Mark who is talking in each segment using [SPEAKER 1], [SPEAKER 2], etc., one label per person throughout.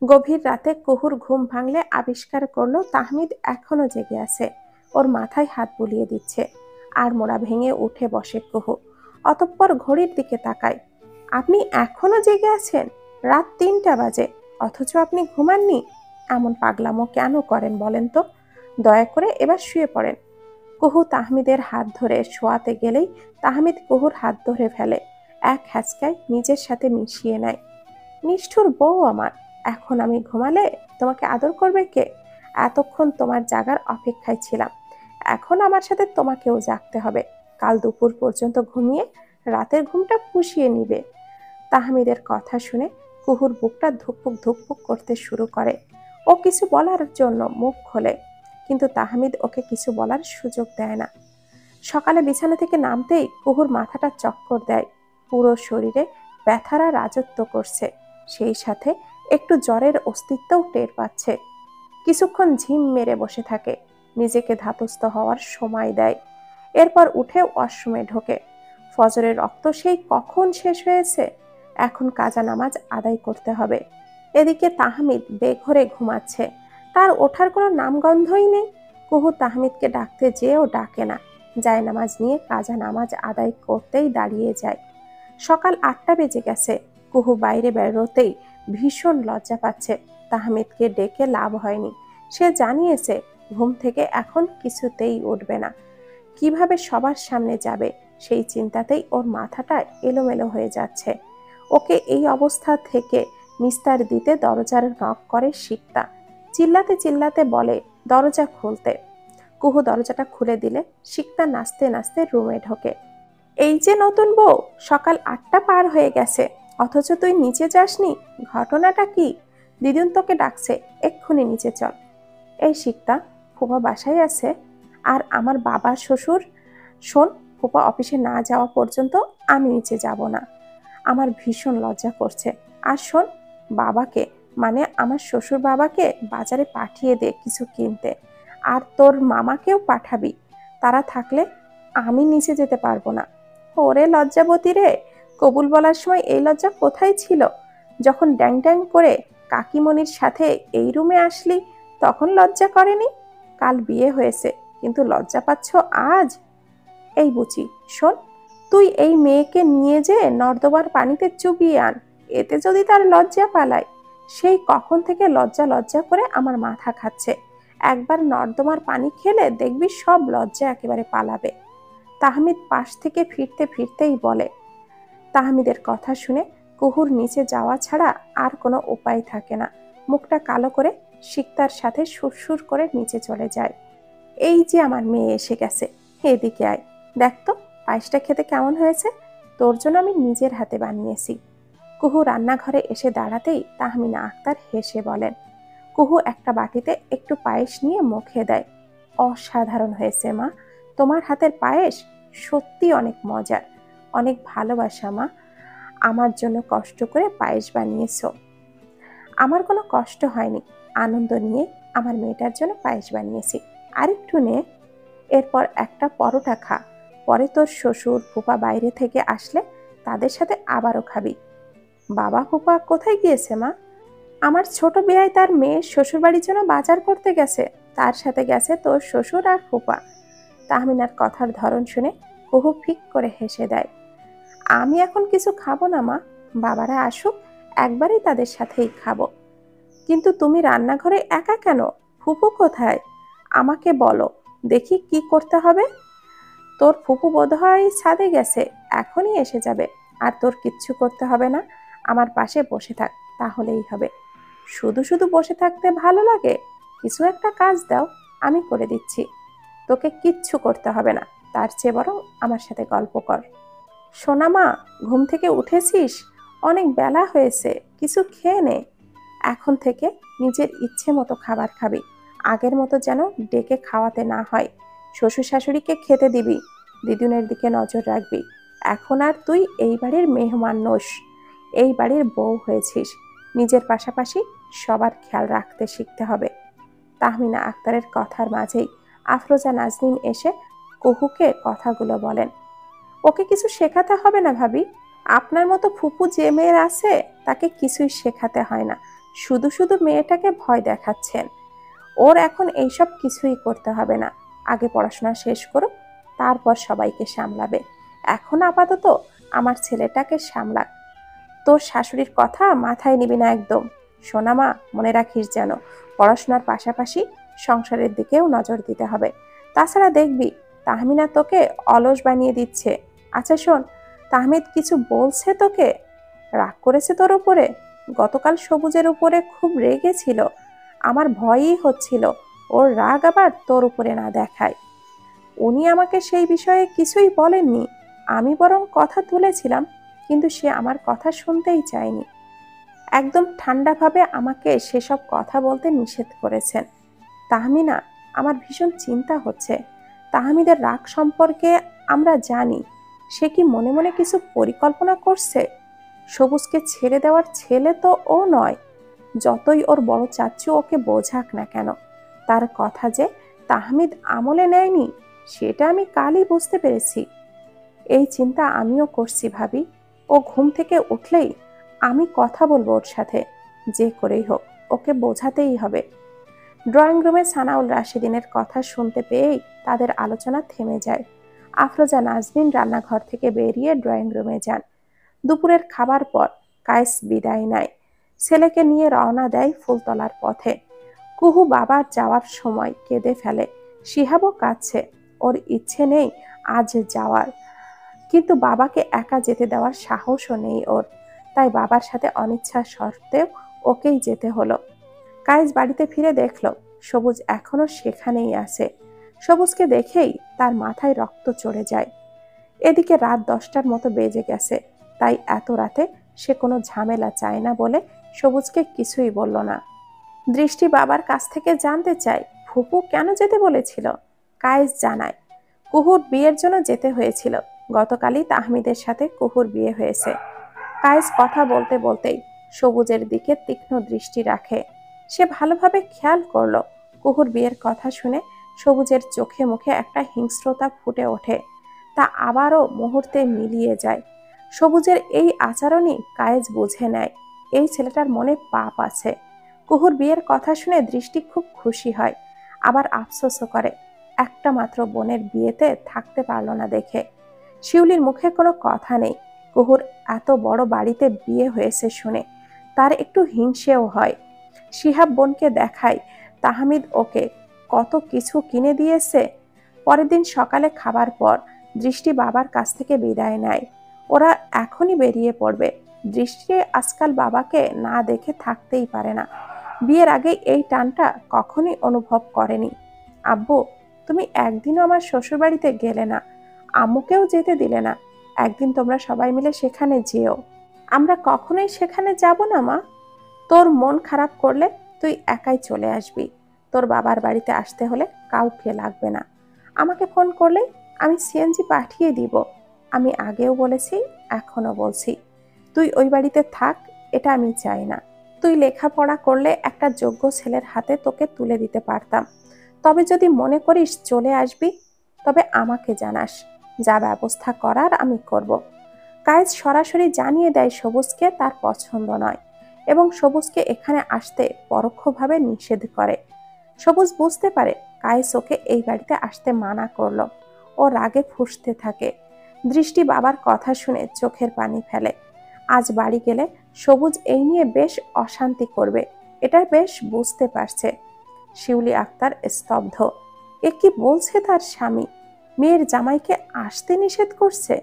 [SPEAKER 1] গভীর রাতে কুহুর ঘুম ভাঙলে আবিষ্কার করলো তাহমিদ এখনো জেগে আছে। ওর মাথায় হাত বুলিয়ে দিচ্ছে। আর মোড়া ভেঙে উঠে বসে কুহু। অতঃপর ঘড়ির দিকে তাকায়। আপনি এখনো জেগে আছেন? রাত ৩টা বাজে, অথচ আপনি ঘুমাননি। এমন পাগলামো কেন করেন বলেন তো? দয়া করে এবার শুয়ে পড়েন। কুহু তাহমিদের হাত ধরে শোয়াতে গেলেই তাহমিদ কুহুর হাত ধরে ফেলে। এক হ্যাচকায় নিজের সাথে মিশিয়ে নেয়। নিষ্ঠুর বউ আমার, এখন আমি ঘুমালে তোমাকে আদর করবে কে? এতক্ষণ তোমার জাগার অপেক্ষায় ছিলাম, এখন আমার সাথে তোমাকেও জাগতে হবে। কাল দুপুর পর্যন্ত ঘুমিয়ে রাতের ঘুমটা পুষিয়ে নিবে। তাহমিদের কথা শুনে কুহুর বুকটা ধুকপুক ধুকপুক করতে শুরু করে। ও কিছু বলার জন্য মুখ খোলে, কিন্তু তাহমিদ ওকে কিছু বলার সুযোগ দেয় না। সকালে বিছানা থেকে নামতেই কুহুর মাথাটা চক্কর দেয়। পুরো শরীরে ব্যথারা রাজত্ব করছে, সেই সাথে একটু জ্বরের অস্তিত্বও টের পাচ্ছে। কিছুক্ষণ ঝিম মেরে বসে থাকে, নিজেকে ধাতস্থ হওয়ার সময় দেয়। এরপর উঠে ওয়াশরুমে ঢোকে। ফজরের রক্ত সেই কখন শেষ হয়েছে, এখন কাজা নামাজ আদায় করতে হবে। এদিকে তাহমিদ বেঘরে ঘুমাচ্ছে, তার ওঠার কোনো নামগন্ধই নেই। কুহু তাহমিদকে ডাকতে যেয়েও ডাকে না, জায়নামাজ নিয়ে কাজা নামাজ আদায় করতেই দাঁড়িয়ে যায়। সকাল 8টা বেজে গেছে। কুহু বাইরে বেরোতেই ভীষণ লজ্জা পাচ্ছে। তাহমিদকে ডেকে লাভ হয়নি। সে জানিয়েছে ঘুম থেকে এখন কিছুতেই উঠবে না। কিভাবে সবার সামনে যাবে সেই চিন্তাতেই ওর মাথাটা এলোমেলো হয়ে যাচ্ছে। ওকে এই অবস্থা থেকে নিস্তার দিতে দরজার নক করে শিকতা। চিল্লাতে চিল্লাতে বলে দরজা খুলতে। কুহু দরজাটা খুলে দিলে শিকতা নাচতে নাচতে রুমে ঢোকে। এই যে নতুন বউ, সকাল 8টা পার হয়ে গেছে, অথচ তুই নিচে যাসনি। ঘটনাটা কি? দিদুন তোকে ডাকছে, এক্ষুনি নিচে চল। এই শিকতা, ফুপা বাসায় আছে, আর আমার বাবা শ্বশুর। শোন, ফুপা অফিসে না যাওয়া পর্যন্ত আমি নিচে যাব না। আমার ভীষণ লজ্জা করছে। আর শোন, বাবাকে, মানে আমার শ্বশুর বাবাকে বাজারে পাঠিয়ে দে কিছু কিনতে। আর তোর মামাকেও পাঠাবি, তারা থাকলে আমি নিচে যেতে পারবো না। ওরে লজ্জাবতী রে, কবুল বলার সময় এই লজ্জা কোথায় ছিল? যখন ড্যাং ড্যাং করে কাকিমণির সাথে এই রুমে আসলি তখন লজ্জা করেনি? কাল বিয়ে হয়েছে, কিন্তু লজ্জা পাচ্ছ আজ? এই বুচি, শোন, তুই এই মেয়েকে নিয়ে যে নর্দমার পানিতে চুবিয়ে আন, এতে যদি তার লজ্জা পালায়। সেই কখন থেকে লজ্জা লজ্জা করে আমার মাথা খাচ্ছে। একবার নর্দমার পানি খেলে দেখবি সব লজ্জা একেবারে পালাবে। তাহমিদ পাশ থেকে ফিরতে ফিরতেই বলে। তাহমিদের কথা শুনে কুহুর নিচে যাওয়া ছাড়া আর কোনো উপায় থাকে না। মুখটা কালো করে শিকতার সাথে সুরসুর করে নিচে চলে যায়। এই যে আমার মেয়ে এসে গেছে, এদিকে আয়, দেখ তো পায়েসটা খেতে কেমন হয়েছে। তোর জন্য আমি নিজের হাতে বানিয়েছি। কুহু রান্নাঘরে এসে দাঁড়াতেই তাহমিনা আক্তার হেসে বলেন। কুহু একটা বাটিতে একটু পায়েস নিয়ে মুখে দেয়। অসাধারণ হয়েছে মা, তোমার হাতের পায়েস সত্যি অনেক মজার। অনেক ভালোবাসা মা, আমার জন্য কষ্ট করে পায়েস বানিয়েছো। আমার কোনো কষ্ট হয়নি, আনন্দ নিয়ে আমার মেয়েটার জন্য পায়েস বানিয়েছি। আরেকটু নে, এরপর একটা পরোটা খা। পরে তোর শ্বশুর ফুপা বাইরে থেকে আসলে তাদের সাথে আবারও খাবি। বাবা ফুপা কোথায় গিয়েছে মা? আমার ছোট বেয়াই তার মেয়ের শ্বশুর বাড়ির জন্য বাজার করতে গেছে, তার সাথে গেছে তোর শ্বশুর আর ফুপা। তাহমিনার কথার ধরন শুনে কুহু ফিক করে হেসে দেয়। আমি এখন কিছু খাবো না মা, বাবারা আসুক, একবারই তাদের সাথেই খাবো। কিন্তু তুমি রান্নাঘরে একা কেন? ফুপু কোথায়? আমাকে বলো, দেখি কি করতে হবে। তোর ফুপু বোধহয় ছাদে গেছে, এখনই এসে যাবে। আর তোর কিচ্ছু করতে হবে না, আমার পাশে বসে থাক, তাহলেই হবে। শুধু শুধু বসে থাকতে ভালো লাগে? কিছু একটা কাজ দাও, আমি করে দিচ্ছি। তোকে কিচ্ছু করতে হবে না, তার চেয়ে বরং আমার সাথে গল্প কর। সোনা মা, ঘুম থেকে উঠেছিস? অনেক বেলা হয়েছে, কিছু খেয়ে নে। এখন থেকে নিজের ইচ্ছে মতো খাবার খাবি, আগের মতো যেন ডেকে খাওয়াতে না হয়। শ্বশুর শাশুড়িকে খেতে দিবি, দিদুনের দিকে নজর রাখবি। এখন আর তুই এই বাড়ির মেহমান নোস, এই বাড়ির বউ হয়েছিস। নিজের পাশাপাশি সবার খেয়াল রাখতে শিখতে হবে। তাহমিনা আক্তারের কথার মাঝেই আফরোজা নাজনীন এসে কুহুকে কথাগুলো বলেন। ওকে কিছু শেখাতে হবে না ভাবি, আপনার মতো ফুপু যে মেয়ের আছে তাকে কিছুই শেখাতে হয় না, শুধু শুধু মেয়েটাকে ভয় দেখাচ্ছেন। ওর এখন এইসব কিছুই করতে হবে না। আগে পড়াশোনা শেষ করো, তারপর সবাইকে সামলাবে। এখন আপাতত আমার ছেলেটাকে সামলাক। তোর শাশুড়ির কথা মাথায় নিবি না একদম। সোনা মা, মনে রাখিস যেন পড়াশোনার পাশাপাশি সংসারের দিকেও নজর দিতে হবে। তাছাড়া দেখবি তাহমিনা তোকে অলস বানিয়ে দিচ্ছে। আচ্ছা শোন, তাহমিদ কিছু বলছে তোকে? রাগ করেছে তোর উপরে? গতকাল সবুজের উপরে খুব রেগেছিল। আমার ভয়ই হচ্ছিল ওর রাগ আবার তোর উপরে না দেখায়। উনি আমাকে সেই বিষয়ে কিছুই বলেননি। আমি বরং কথা তুলেছিলাম, কিন্তু সে আমার কথা শুনতেই চায়নি। একদম ঠান্ডাভাবে আমাকে সেসব কথা বলতে নিষেধ করেছেন। তাহমিনা, আমার ভীষণ চিন্তা হচ্ছে। তাহমিদের রাগ সম্পর্কে আমরা জানি। সে কি মনে মনে কিছু পরিকল্পনা করছে? সবুজকে ছেড়ে দেওয়ার ছেলে তো ও নয়। যতই ওর বড় চাচ্চু ওকে বোঝাক না কেন, তার কথা যে তাহমিদ আমলে নেয়নি, সেটা আমি কালই বুঝতে পেরেছি। এই চিন্তা আমিও করছি ভাবি। ও ঘুম থেকে উঠলেই আমি কথা বলবো ওর সাথে। যে করেই হোক ওকে বোঝাতেই হবে। ড্রয়িং রুমে সানাউল রাশিদিনের কথা শুনতে পেয়েই তাদের আলোচনা থেমে যায়। আফরোজা নাজনীন রান্নাঘর থেকে বেরিয়ে ড্রয়িং রুমে যান। দুপুরের খাবার পর কায়েস বিদায় নেয়। ছেলেকে নিয়ে রওনা দেয় ফুলতলার পথে। কুহু বাবার যাওয়ার সময় কেঁদে ফেলে। শিহাবও কাঁদছে। ওর ইচ্ছে নেই আজ যাওয়ার, কিন্তু বাবাকে একা যেতে দেওয়ার সাহসও নেই ওর। তাই বাবার সাথে অনিচ্ছা সত্ত্বেও ওকেই যেতে হলো। কায়েস বাড়িতে ফিরে দেখল সবুজ এখনো সেখানেই আছে। সবুজকে দেখেই তার মাথায় রক্ত চড়ে যায়। এদিকে রাত 10টার মতো বেজে গেছে। তাই এত রাতে সে কোনো ঝামেলা চায় না বলে সবুজকে কিছুই বলল না। দৃষ্টি বাবার কাছ থেকে জানতে চায় ফুপু কেন যেতে বলেছিল। কায়েস জানায় কুহুর বিয়ের জন্য যেতে হয়েছিল। গতকালই তাহমিদের সাথে কুহুর বিয়ে হয়েছে। কায়েস কথা বলতে বলতেই সবুজের দিকে তীক্ষ্ণ দৃষ্টি রাখে। সে ভালোভাবে খেয়াল করলো কুহুর বিয়ের কথা শুনে সবুজের চোখে মুখে একটা হিংস্রতা ফুটে ওঠে। তা আবারও মুহূর্তে মিলিয়ে যায়। সবুজের এই আচরণই কায়েস বুঝে নেয় এই ছেলেটার মনে পাপ আছে। কুহুর বিয়ের কথা শুনে দৃষ্টি খুব খুশি হয়, আবার আফসোসও করে একটা মাত্র বোনের বিয়েতে থাকতে পারল না দেখে। শিউলির মুখে কোনো কথা নেই। কুহুর এত বড় বাড়িতে বিয়ে হয়েছে শুনে তার একটু হিংসেও হয়। শিহাব বোনকে দেখায় তাহমিদ ওকে কত কিছু কিনে দিয়েছে। পরের দিন সকালে খাবার পর দৃষ্টি বাবার কাছ থেকে বিদায় নেয়। ওরা এখনই বেরিয়ে পড়বে। দৃষ্টি আজকাল বাবাকে না দেখে থাকতেই পারে না। বিয়ের আগে এই টানটা কখনই অনুভব করেনি। আব্বু, তুমি একদিনও আমার শ্বশুরবাড়িতে গেলে না, আম্মুকেও যেতে দিলে না। একদিন তোমরা সবাই মিলে সেখানে যেও। আমরা কখনোই সেখানে যাব না মা। তোর মন খারাপ করলে তুই একাই চলে আসবি। তোর বাবার বাড়িতে আসতে হলে কাউকে লাগবে না। আমাকে ফোন করলে আমি সিএনজি পাঠিয়ে দিব। আমি আগেও বলেছি, এখনো বলছি, তুই ওই বাড়িতে থাক, এটা আমি চাই না। তুই লেখাপড়া করলে একটা যোগ্য ছেলের হাতে তোকে তুলে দিতে পারতাম। তবে যদি মনে করিস চলে আসবি, তবে আমাকে জানাস। যা ব্যবস্থা করার আমি করব। কায়েস সরাসরি জানিয়ে দেয় সবুজকে তার পছন্দ নয় এবং সবুজকে এখানে আসতে পরোক্ষভাবে নিষেধ করে। সবুজ বুঝতে পারে কায়েস ওকে এই বাড়িতে আসতে মানা করলো। ও রাগে ফুঁসতে থাকে। দৃষ্টি বাবার কথা শুনে চোখের পানি ফেলে। আজ বাড়ি গেলে সবুজ এই নিয়ে বেশ অশান্তি করবে, এটা বেশ বুঝতে পারছে। শিউলি আক্তার স্তব্ধ। এ কি বলছে তার স্বামী? মেয়ের জামাইকে আসতে নিষেধ করছে?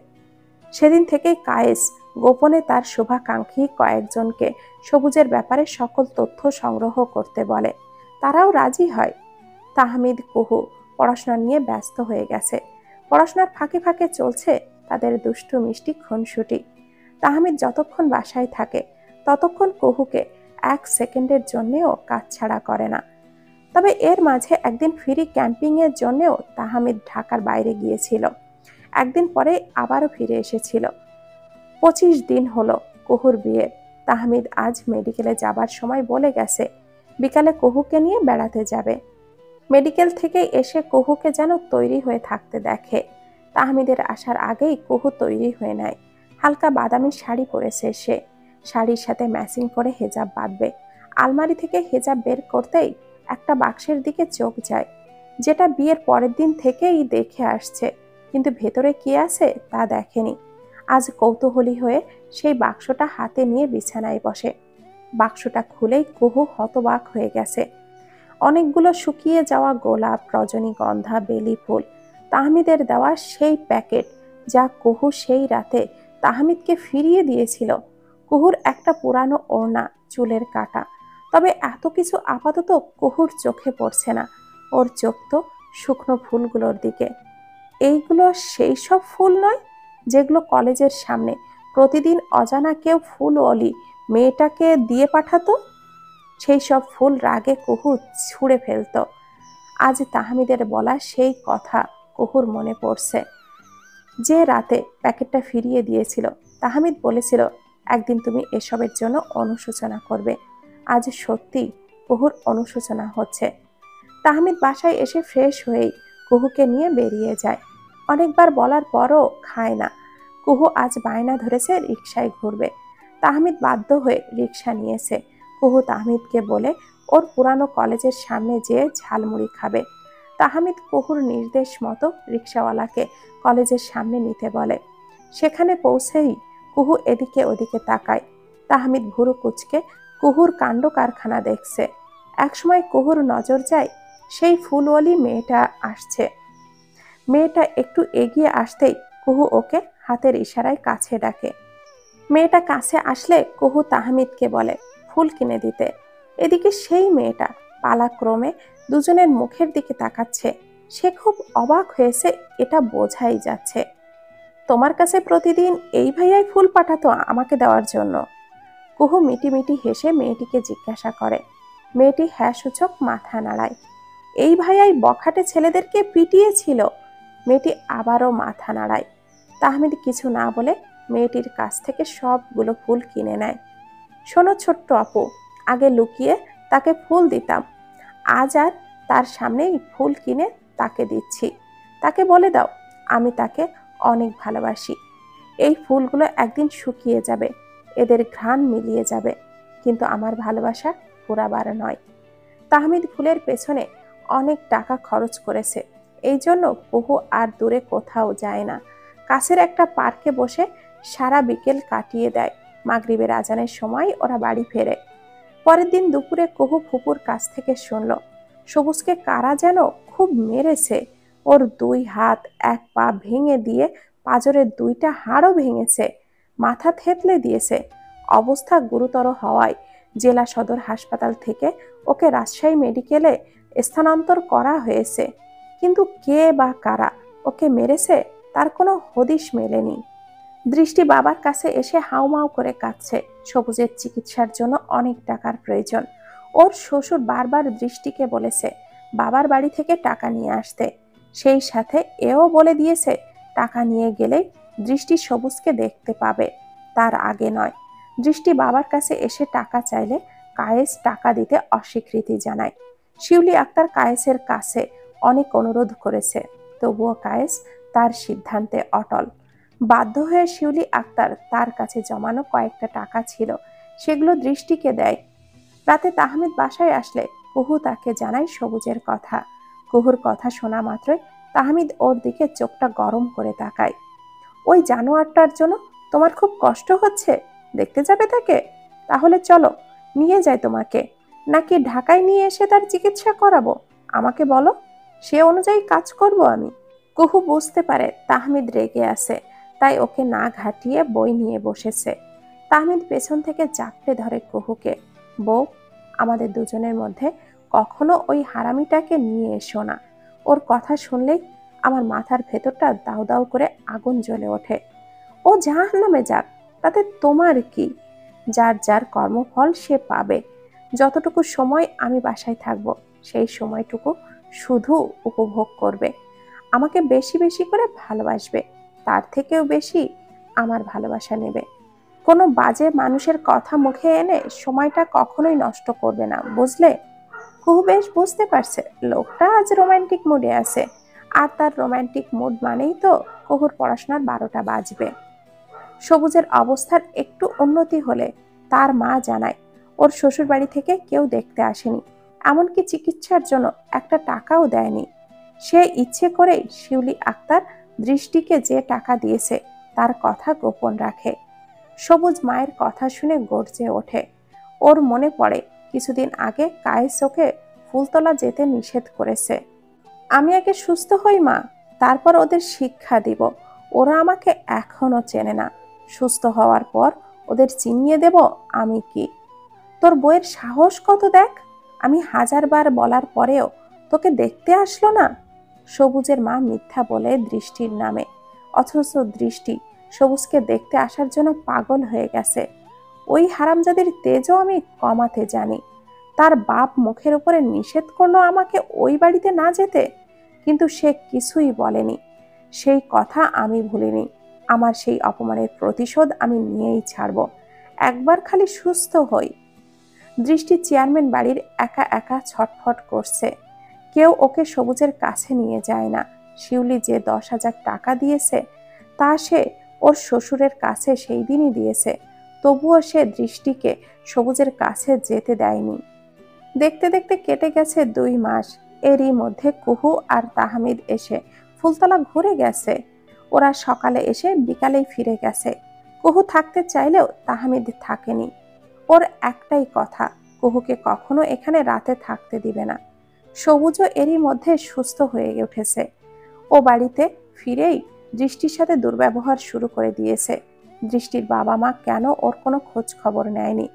[SPEAKER 1] সেদিন থেকেই কায়েস গোপনে তার শুভাকাঙ্ক্ষী কয়েকজনকে সবুজের ব্যাপারে সকল তথ্য সংগ্রহ করতে বলে। তারাও রাজি হয়। তাহমিদ কুহু পড়াশোনা নিয়ে ব্যস্ত হয়ে গেছে। পড়াশোনার ফাঁকে ফাঁকে চলছে তাদের দুষ্টু মিষ্টি খুনসুটি। তাহমিদ যতক্ষণ বাসায় থাকে ততক্ষণ কুহুকে 1 সেকেন্ডের জন্যেও কাজ ছাড়া করে না। তবে এর মাঝে একদিন ফ্রি ক্যাম্পিং এর জন্যেও তাহমিদ ঢাকার বাইরে গিয়েছিল। একদিন পরে আবারও ফিরে এসেছিল। 25 দিন হলো কুহুর বিয়ে। তাহমিদ আজ মেডিকেলে যাবার সময় বলে গেছে বিকালে কুহুকে নিয়ে বেড়াতে যাবে। মেডিকেল থেকে এসে কুহুকে যেন তৈরি হয়ে থাকতে দেখে। তাহমিদের আসার আগেই কুহু তৈরি হয়ে নেয়। হালকা বাদামি শাড়ি পরেছে সে। শাড়ির সাথে ম্যাচিং করে হেজাব বাঁধবে। আলমারি থেকে হিজাব বের করতেই একটা বাক্সের দিকে চোখ যায়, যেটা বিয়ের পরের দিন থেকেই দেখে আসছে, কিন্তু ভেতরে কি আছে তা দেখেনি। আজ কৌতূহলী হয়ে সেই বাক্সটা হাতে নিয়ে বিছানায় বসে। বাক্সটা খুলেই কুহু হতবাক হয়ে গেছে। অনেকগুলো শুকিয়ে যাওয়া গোলাপ, রজনীগন্ধা, বেলি ফুল, তাহমিদের দেওয়া সেই প্যাকেট যা কুহু সেই রাতে তাহমিদকে ফিরিয়ে দিয়েছিল। কুহুর একটা পুরানো ওড়না, চুলের কাটা। তবে এত কিছু আপাতত কুহুর চোখে পড়ছে না। ওর চোখ তো শুকনো ফুলগুলোর দিকে। এইগুলো সেই সব ফুল নয় যেগুলো কলেজের সামনে প্রতিদিন অজানা কেউ ফুলওয়ালি মেয়েটাকে দিয়ে পাঠাতো? সেই সব ফুল রাগে কুহু ছুঁড়ে ফেলত। আজ তাহমিদের বলা সেই কথা কুহুর মনে পড়ছে। যে রাতে প্যাকেটটা ফিরিয়ে দিয়েছিল, তাহমিদ বলেছিল একদিন তুমি এসবের জন্য অনুশোচনা করবে। আজ সত্যি কুহুর অনুশোচনা হচ্ছে। তাহমিদ বাসায় এসে ফ্রেশ হয়েই কুহুকে নিয়ে বেরিয়ে যায়। অনেকবার বলার পরও খায় না। কুহু আজ বায়না ধরেছে রিকশায় ঘুরবে। তাহমিদ বাধ্য হয়ে রিকশা নিয়েছে। কুহু তাহমিদকে বলে ওর পুরানো কলেজের সামনে যেয়ে ঝালমুড়ি খাবে। তাহমিদ কুহুর নির্দেশ মতো রিকশাওয়ালাকে কলেজের সামনে নিতে বলে। সেখানে পৌঁছেই কুহু এদিকে ওদিকে তাকায়। তাহমিদ ভুরু কুচকে কুহুর কাণ্ড কারখানা দেখছে। একসময় কুহুর নজর যায় সেই ফুলওয়ালি মেয়েটা আসছে। মেয়েটা একটু এগিয়ে আসতেই কুহু ওকে হাতের ইশারায় কাছে ডাকে। মেয়েটা কাছে আসলে কুহু তাহমিদকে বলে ফুল কিনে দিতে। এদিকে সেই মেয়েটা পালাক্রমে দুজনের মুখের দিকে তাকাচ্ছে। সে খুব অবাক হয়েছে, এটা বোঝাই যাচ্ছে। তোমার কাছে প্রতিদিন এই ভাইয়াই ফুল পাঠাতো আমাকে দেওয়ার জন্য? কুহু মিটিমিটি হেসে মেয়েটিকে জিজ্ঞাসা করে। মেয়েটি হ্যাঁ সূচক মাথা নাড়ায়। এই ভাইয়াই বখাটে ছেলেদেরকে পিটিয়েছিল। মেয়েটি আবারও মাথা নাড়ায়। তাহমিদ কিছু না বলে মেয়েটির কাছ থেকে সবগুলো ফুল কিনে নেয়। শোনো ছোট্ট আপু, আগে লুকিয়ে তাকে ফুল দিতাম, আজ আর তার সামনেই ফুল কিনে তাকে দিচ্ছি। তাকে বলে দাও আমি তাকে অনেক ভালোবাসি। এই ফুলগুলো একদিন শুকিয়ে যাবে, এদের ঘ্রাণ মিলিয়ে যাবে, কিন্তু আমার ভালোবাসা পুরাবার নয়। তাহমিদ ফুলের পেছনে অনেক টাকা খরচ করেছে, এই জন্য কুহু আর দূরে কোথাও যায় না। কাছের একটা পার্কে বসে সারা বিকেল কাটিয়ে দেয়। মাগরিবের আজানের সময় ওরা বাড়ি ফেরে। পরের দিন দুপুরে কুহু ফুপুর কাছ থেকে শুনল সবুজকে কারা যেন খুব মেরেছে। ওর 2 হাত 1 পা ভেঙে দিয়ে পাঁজরের 2টা হাড়ও ভেঙেছে, মাথা থেতলে দিয়েছে। অবস্থা গুরুতর হওয়ায় জেলা সদর হাসপাতাল থেকে ওকে রাজশাহী মেডিকেলে স্থানান্তর করা হয়েছে। কিন্তু কে বা কারা ওকে মেরেছে তার কোনো হদিশ মেলেনি। দৃষ্টি বাবার কাছে এসে হাউমাউ করে কাঁদছে। সবুজের চিকিৎসার জন্য অনেক টাকার প্রয়োজন। ওর শ্বশুর বারবার দৃষ্টিকে বলেছে বাবার বাড়ি থেকে টাকা নিয়ে আসতে। সেই সাথে এও বলে দিয়েছে টাকা নিয়ে গেলেই দৃষ্টি সবুজকে দেখতে পাবে, তার আগে নয়। দৃষ্টি বাবার কাছে এসে টাকা চাইলে কায়েস টাকা দিতে অস্বীকৃতি জানায়। শিউলি আক্তার কায়েসের কাছে অনেক অনুরোধ করেছে, তবুও কায়েস তার সিদ্ধান্তে অটল। বাধ্য হয়ে শিউলি আক্তার তার কাছে জমানো কয়েকটা টাকা ছিল, সেগুলো দৃষ্টিকে দেয়। রাতে তাহমিদ বাসায় আসলে কুহু তাকে জানায় সবুজের কথা। কুহুর কথা শোনা মাত্রই তাহমিদ ওর দিকে চোখটা গরম করে তাকায়। ওই জানোয়ারটার জন্য তোমার খুব কষ্ট হচ্ছে, দেখতে যাবে তাকে? তাহলে চলো নিয়ে যাই তোমাকে, নাকি ঢাকায় নিয়ে এসে তার চিকিৎসা করাবো? আমাকে বলো, সে অনুযায়ী কাজ করব আমি। কুহু বুঝতে পারে তাহমিদ রেগে আছে, তাই ওকে না ঘাটিয়ে বই নিয়ে বসেছে। তাহমিদ পেছন থেকে চাপটে ধরে কুহুকে। বউ, আমাদের দুজনের মধ্যে কখনো ওই হারামিটাকে নিয়ে এসো না। ওর কথা শুনলেই আমার মাথার ভেতরটা দাউ দাউ করে আগুন জ্বলে ওঠে। ও জাহান্নামে যাক, তাতে তোমার কি? যার যার কর্মফল সে পাবে। যতটুকু সময় আমি বাসায় থাকব সেই সময়টুকু শুধু উপভোগ করবে, আমাকে বেশি বেশি করে ভালোবাসবে, তার থেকেও বেশি আমার ভালোবাসা নেবে। কোনো বাজে মানুষের কথা মুখে এনে সময়টা কখনোই নষ্ট করবে না, বুঝলে? কুহু বেশ বুঝতে পারছে লোকটা আজ রোমান্টিক মুডে আছে, আর তার রোমান্টিক মুড মানেই তো কুহুর পড়াশোনার 12টা বাজবে। সবুজের অবস্থার একটু উন্নতি হলে তার মা জানায় ওর শ্বশুর বাড়ি থেকে কেউ দেখতে আসেনি, এমনকি চিকিৎসার জন্য একটা টাকাও দেয়নি। সে ইচ্ছে করেই শিউলি আক্তার দৃষ্টিকে যে টাকা দিয়েছে তার কথা গোপন রাখে। সবুজ মায়ের কথা শুনে গর্জে ওঠে। ওর মনে পড়ে কিছুদিন আগে কায়েস ওকে ফুলতলা যেতে নিষেধ করেছে। আমি আগে সুস্থ হই মা, তারপর ওদের শিক্ষা দিব। ওরা আমাকে এখনো চেনে না, সুস্থ হওয়ার পর ওদের চিনিয়ে দেব আমি কি। তোর বইয়ের সাহস কত দেখ, আমি হাজারবার বলার পরেও তোকে দেখতে আসলো না। সবুজের মা মিথ্যা বলে দৃষ্টির নামে, অথচ দৃষ্টি সবুজকে দেখতে আসার জন্য পাগল হয়ে গেছে। ওই হারামজাদির তেজও আমি কমাতে জানি। তার বাপ মুখের উপরে নিষেধ করলো আমাকে ওই বাড়িতে না যেতে, কিন্তু সে কিছুই বলেনি। সেই কথা আমি ভুলিনি। আমার সেই অপমানের প্রতিশোধ আমি নিয়েই ছাড়ব, একবার খালি সুস্থ হই। দৃষ্টি চেয়ারম্যান বাড়ির একা একা ছটফট করছে। কেউ ওকে সবুজের কাছে নিয়ে যায় না। শিউলি যে 10,000 টাকা দিয়েছে তা সে ওর শ্বশুরের কাছে সেই দিনই দিয়েছে, তবুও সে দৃষ্টিকে সবুজের কাছে যেতে দেয়নি। দেখতে দেখতে কেটে গেছে 2 মাস। এরই মধ্যে কুহু আর তাহমিদ এসে ফুলতলা ঘুরে গেছে। ওরা সকালে এসে বিকালেই ফিরে গেছে। কুহু থাকতে চাইলেও তাহমিদ থাকেনি। ওর একটাই কথা, কুহুকে কখনো এখানে রাতে থাকতে দিবে না। সবুজও এরই মধ্যে সুস্থ হয়ে উঠেছে। ও বাড়িতে ফিরেই দৃষ্টির সাথে দুর্ব্যবহার শুরু করে দিয়েছে। দৃষ্টির বাবা মা কেন ওর কোনো খোঁজ খবর নেয়নি,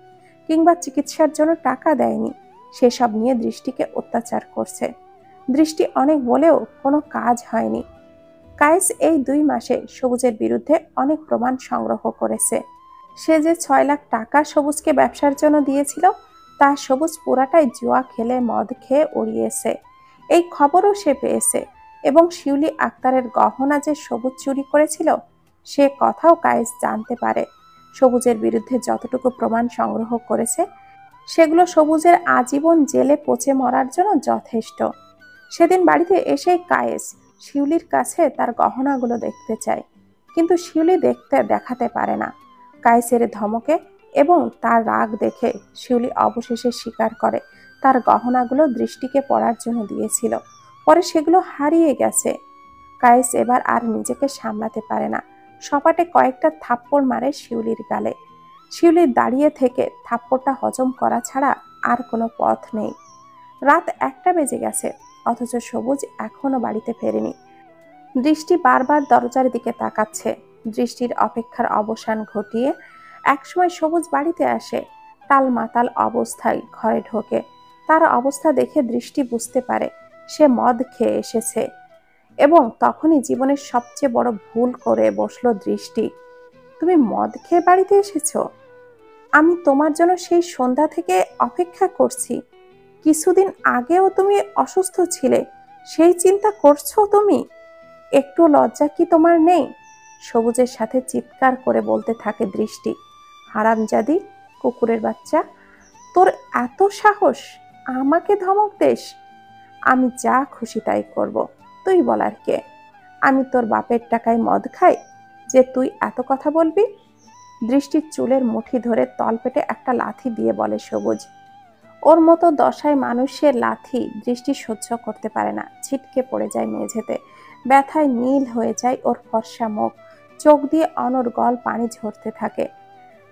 [SPEAKER 1] কিংবা চিকিৎসার জন্য টাকা দেয়নি, সেসব নিয়ে দৃষ্টিকে অত্যাচার করছে। দৃষ্টি অনেক বলেও কোনো কাজ হয়নি। কায়েস এই 2 মাসে সবুজের বিরুদ্ধে অনেক প্রমাণ সংগ্রহ করেছে। সে যে 6 লাখ টাকা সবুজকে ব্যবসার জন্য দিয়েছিল তা সবুজ পুরাটাই জুয়া খেলে মদ খেয়ে উড়িয়েছে, এই খবরও সে পেয়েছে। এবং শিউলি আক্তারের গহনা যে সবুজ চুরি করেছিল সে কথাও কায়েস জানতে পারে। সবুজের বিরুদ্ধে যতটুকু প্রমাণ সংগ্রহ করেছে সেগুলো সবুজের আজীবন জেলে পচে মরার জন্য যথেষ্ট। সেদিন বাড়িতে এসেই কায়েস শিউলির কাছে তার গহনাগুলো দেখতে চায়, কিন্তু শিউলি দেখাতে পারে না। কায়েসের ধমকে এবং তার রাগ দেখে শিউলি অবশেষে স্বীকার করে তার গহনাগুলো দৃষ্টিকে পরার জন্য দিয়েছিল, পরে সেগুলো হারিয়ে গেছে। কায়েস এবার আর নিজেকে সামলাতে পারে না, সপাটে কয়েকটা থাপ্পড় মারে শিউলির গালে। শিউলির দাঁড়িয়ে থেকে থাপ্পড়টা হজম করা ছাড়া আর কোনো পথ নেই। রাত 1টা বেজে গেছে, অথচ সবুজ এখনো বাড়িতে ফেরেনি। দৃষ্টি বারবার দরজার দিকে তাকাচ্ছে। দৃষ্টির অপেক্ষার অবসান ঘটিয়ে একসময় সবুজ বাড়িতে আসে। টালমাতাল অবস্থায় ঘরে ঢোকে। তার অবস্থা দেখে দৃষ্টি বুঝতে পারে সে মদ খেয়ে এসেছে, এবং তখনই জীবনের সবচেয়ে বড় ভুল করে বসলো দৃষ্টি। তুমি মদ খেয়ে বাড়িতে এসেছো? আমি তোমার জন্য সেই সন্ধ্যা থেকে অপেক্ষা করছি। কিছুদিন আগেও তুমি অসুস্থ ছিলে, সেই চিন্তা করছো তুমি? একটু লজ্জা কি তোমার নেই? সবুজের সাথে চিৎকার করে বলতে থাকে দৃষ্টি। হারামজাদি, কুকুরের বাচ্চা, তোর এত সাহস আমাকে ধমক দেস? আমি যা খুশি তাই করব, তুই বলার কে? আমি তোর বাপের টাকায় মদ খাই যে তুই এত কথা বলবি? দৃষ্টির চুলের মুঠি ধরে তলপেটে একটা লাথি দিয়ে বলে সবুজ। ওর মতো দশায় মানুষের লাথি দৃষ্টি সহ্য করতে পারে না। ছিটকে পড়ে যায় মেঝেতে। ব্যথায় নীল হয়ে যায় ওর ফর্সা মুখ। চোখ দিয়ে অনর্গল পানি ঝরতে থাকে।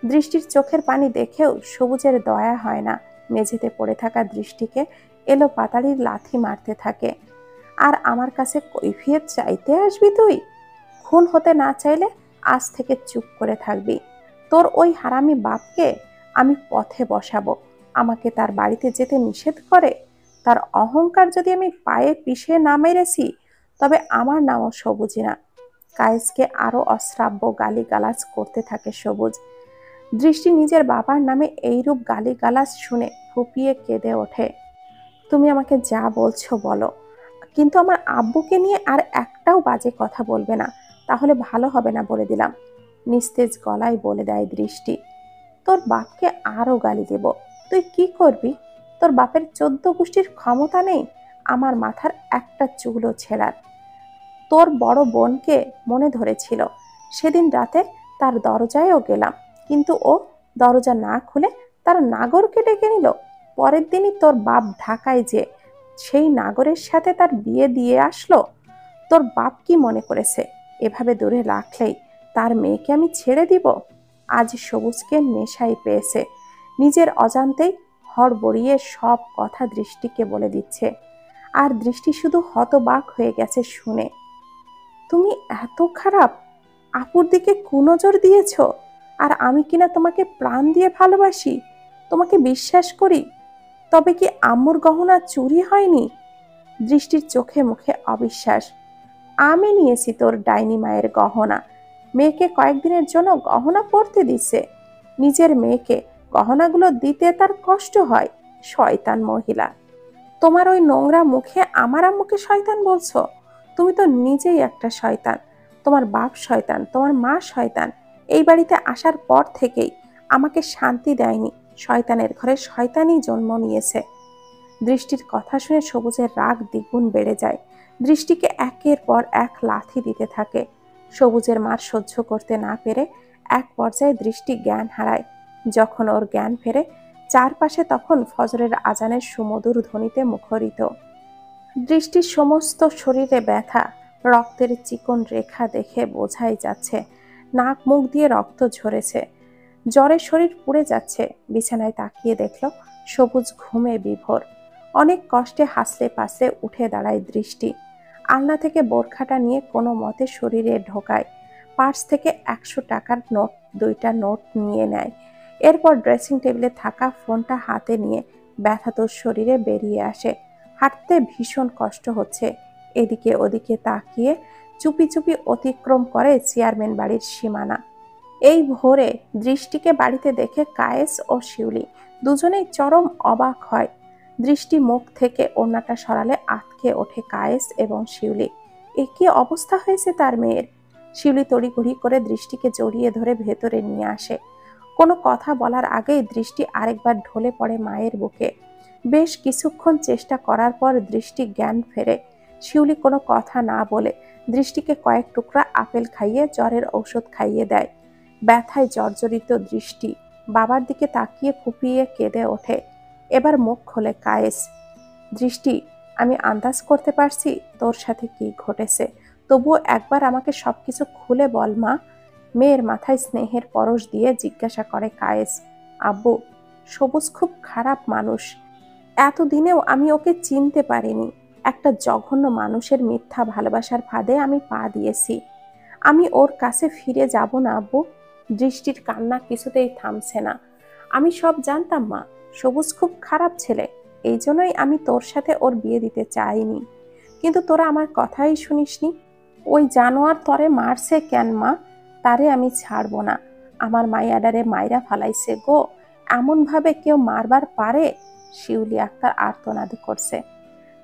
[SPEAKER 1] দৃষ্টির চোখের পানি দেখেও সবুজের দয়া হয় না। মেঝেতে পড়ে থাকা দৃষ্টিকে এলো পাতাড়ির লাথি মারতে থাকে। আর আমার কাছে কৈফিয়ত চাইতে আসবি তুই? খুন হতে না চাইলে আজ থেকে চুপ করে থাকবি। তোর ওই হারামি বাপকে আমি পথে বসাবো। আমাকে তার বাড়িতে যেতে নিষেধ করে। তার অহংকার যদি আমি পায়ে পিষে না মেরেছি তবে আমার নামও সবুজ না। কায়েসকে আরো অশ্রাব্য গালিগালাজ করতে থাকে সবুজ। দৃষ্টি নিজের বাবার নামে এইরূপ গালিগালাজ শুনে ফুপিয়ে কেঁদে ওঠে। তুমি আমাকে যা বলছো বলো, কিন্তু আমার আব্বুকে নিয়ে আর একটাও বাজে কথা বলবে না, তাহলে ভালো হবে না বলে দিলাম। নিস্তেজ গলায় বলে দেয় দৃষ্টি। তোর বাপকে আরো গালি দেব, তুই কি করবি? তোর বাপের 14 গোষ্ঠীর ক্ষমতা নেই আমার মাথার একটা চুলও ছেঁড়ার। তোর বড় বোনকে মনে ধরেছিল, সেদিন রাতে তার দরজায়ও গেলাম, কিন্তু ও দরজা না খুলে তার নাগরকে ডেকে নিল। পরের দিনই তোর বাপ ঢাকায় যে সেই নাগরের সাথে তার বিয়ে দিয়ে আসলো। তোর বাপ কি মনে করেছে এভাবে দূরে রাখলেই তার মেয়েকে আমি ছেড়ে দিব? আজ সবুজকে নেশায় পেয়েছে, নিজের অজান্তেই হড়বড়িয়ে সব কথা দৃষ্টিকে বলে দিচ্ছে। আর দৃষ্টি শুধু হতবাক হয়ে গেছে শুনে। তুমি এত খারাপ? আপুর দিকে কুনজর দিয়েছ? আর আমি কিনা তোমাকে প্রাণ দিয়ে ভালোবাসি, তোমাকে বিশ্বাস করি। তবে কি আম্মুর গহনা চুরি হয়নি? দৃষ্টির চোখে মুখে অবিশ্বাস। আমি নিয়েছি তোর ডাইনি মায়ের গহনা। মেয়েকে কয়েকদিনের জন্য গহনা পরতে দিছে। নিজের মেয়েকে গহনাগুলো দিতে তার কষ্ট হয়। শয়তান মহিলা। তোমার ওই নোংরা মুখে আমার আম্মুকে শয়তান বলছো? তুমি তো নিজেই একটা শয়তান। তোমার বাপ শয়তান, তোমার মা শয়তান। এই বাড়িতে আসার পর থেকেই আমাকে শান্তি দেয়নি। শয়তানের ঘরে শয়তানই জন্ম নিয়েছে। দৃষ্টির কথা শুনে সবুজের রাগ দ্বিগুণ বেড়ে যায়। দৃষ্টিকে একের পর এক লাথি দিতে থাকে। সবুজের মার সহ্য করতে না পেরে এক পর্যায়ে দৃষ্টি জ্ঞান হারায়। যখন ওর জ্ঞান ফেরে, চারপাশে তখন ফজরের আজানের সুমধুর ধ্বনিতে মুখরিত। দৃষ্টির সমস্ত শরীরে ব্যথা, রক্তের চিকন রেখা দেখে বোঝাই যাচ্ছে নাক মুখ দিয়ে রক্ত ঝরেছে। জ্বরে শরীর পুড়ে যাচ্ছে। বিছানায় তাকিয়ে দেখল সবুজ ঘুমে বিভোর। অনেক কষ্টে হাসলে পাসলে উঠে দাঁড়ায় দৃষ্টি। আলনা থেকে বোরখাটা নিয়ে কোনো মতে শরীরে ঢোকায়। পার্স থেকে 100 টাকার নোট, 2টা নোট নিয়ে নেয়। এরপর ড্রেসিং টেবিলে থাকা ফোনটা হাতে নিয়ে ব্যথাতুর শরীরে বেরিয়ে আসে। হাঁটতে ভীষণ কষ্ট হচ্ছে। এদিকে ওদিকে তাকিয়ে চুপি চুপি অতিক্রম করে চেয়ারম্যান বাড়ির সীমানা। এই ভোরে দৃষ্টিকে বাড়িতে দেখে কায়েস ও শিউলি দুজনেই চরম অবাক হয়। দৃষ্টি মুখ থেকে ওড়নাটা সরালে আঁতকে ওঠে কায়েস এবং শিউলি। এ কি অবস্থা হয়েছে তার মেয়ের? শিউলি তড়িঘড়ি করে দৃষ্টিকে জড়িয়ে ধরে ভেতরে নিয়ে আসে। কোনো কথা বলার আগেই দৃষ্টি আরেকবার ঢলে পড়ে মায়ের বুকে। বেশ কিছুক্ষণ চেষ্টা করার পর দৃষ্টি জ্ঞান ফেরে। শিউলি কোনো কথা না বলে দৃষ্টিকে কয়েক টুকরা আপেল খাইয়ে জ্বরের ঔষধ খাইয়ে দেয়। ব্যথায় জর্জরিত দৃষ্টি বাবার দিকে তাকিয়ে ফুপিয়ে কেঁদে ওঠে। এবার মুখ খোলে কায়েস। দৃষ্টি, আমি আন্দাজ করতে পারছি তোর সাথে কি ঘটেছে, তবুও একবার আমাকে সবকিছু খুলে বল মা। মেয়ের মাথায় স্নেহের পরশ দিয়ে জিজ্ঞাসা করে কায়েস। আব্বু, সবুজ খুব খারাপ মানুষ। এতদিনেও আমি ওকে চিনতে পারিনি। একটা জঘন্য মানুষের মিথ্যা ভালোবাসার ফাঁদে আমি পা দিয়েছি। আমি ওর কাছে ফিরে যাব না আব্বু। দৃষ্টির কান্না কিছুতেই থামছে না। আমি সব জানতাম মা, সবুজ খুব খারাপ ছেলে। এই জন্যই আমি তোর সাথে ওর বিয়ে দিতে চাইনি। কিন্তু তোরা আমার কথাই শুনিসনি। ওই জানোয়ার তরে মারছে কেন মা? তারে আমি ছাড়বো না। আমার মাইয়াডারে মাইরা ফালাইছে গো। এমন ভাবে কেউ মারবার পারে? শিউলি আক্তার আর্তনাদ করছে।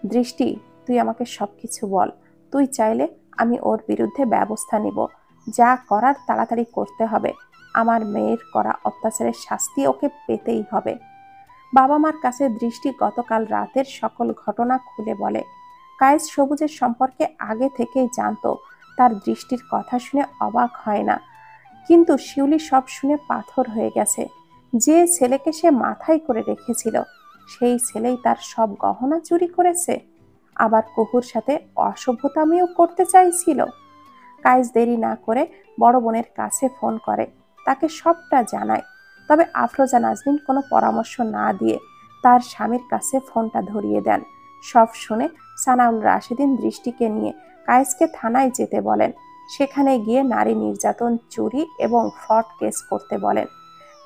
[SPEAKER 1] দৃষ্টি, তুই আমাকে সবকিছু বল। তুই চাইলে আমি ওর বিরুদ্ধে ব্যবস্থা নিব। যা করার তাড়াতাড়ি করতে হবে। আমার মেয়ের করা অত্যাচারের শাস্তি ওকে পেতেই হবে। বাবা মার কাছে দৃষ্টি গতকাল রাতের সকল ঘটনা খুলে বলে। কায়েস সবুজের সম্পর্কে আগে থেকেই জানতো। তার দৃষ্টির কথা শুনে অবাক হয় না। কিন্তু শিউলি সব শুনে পাথর হয়ে গেছে। যে ছেলেকে সে মাথায় করে রেখেছিল, সেই ছেলেই তার সব গহনা চুরি করেছে। আবার কুহুর সাথে অসভ্যতামিও করতে চাইছিল। কায়েস দেরি না করে বড় বোনের কাছে ফোন করে, তাকে সবটা জানায়। তবে আফরোজা নাজনীন কোনো পরামর্শ না দিয়ে তার স্বামীর কাছে ফোনটা ধরিয়ে দেন। সব শুনে সানাউল রাশেদিন দৃষ্টিকে নিয়ে কায়েসকে থানায় যেতে বলেন। সেখানে গিয়ে নারী নির্যাতন, চুরি এবং ফ্রড কেস করতে বলেন।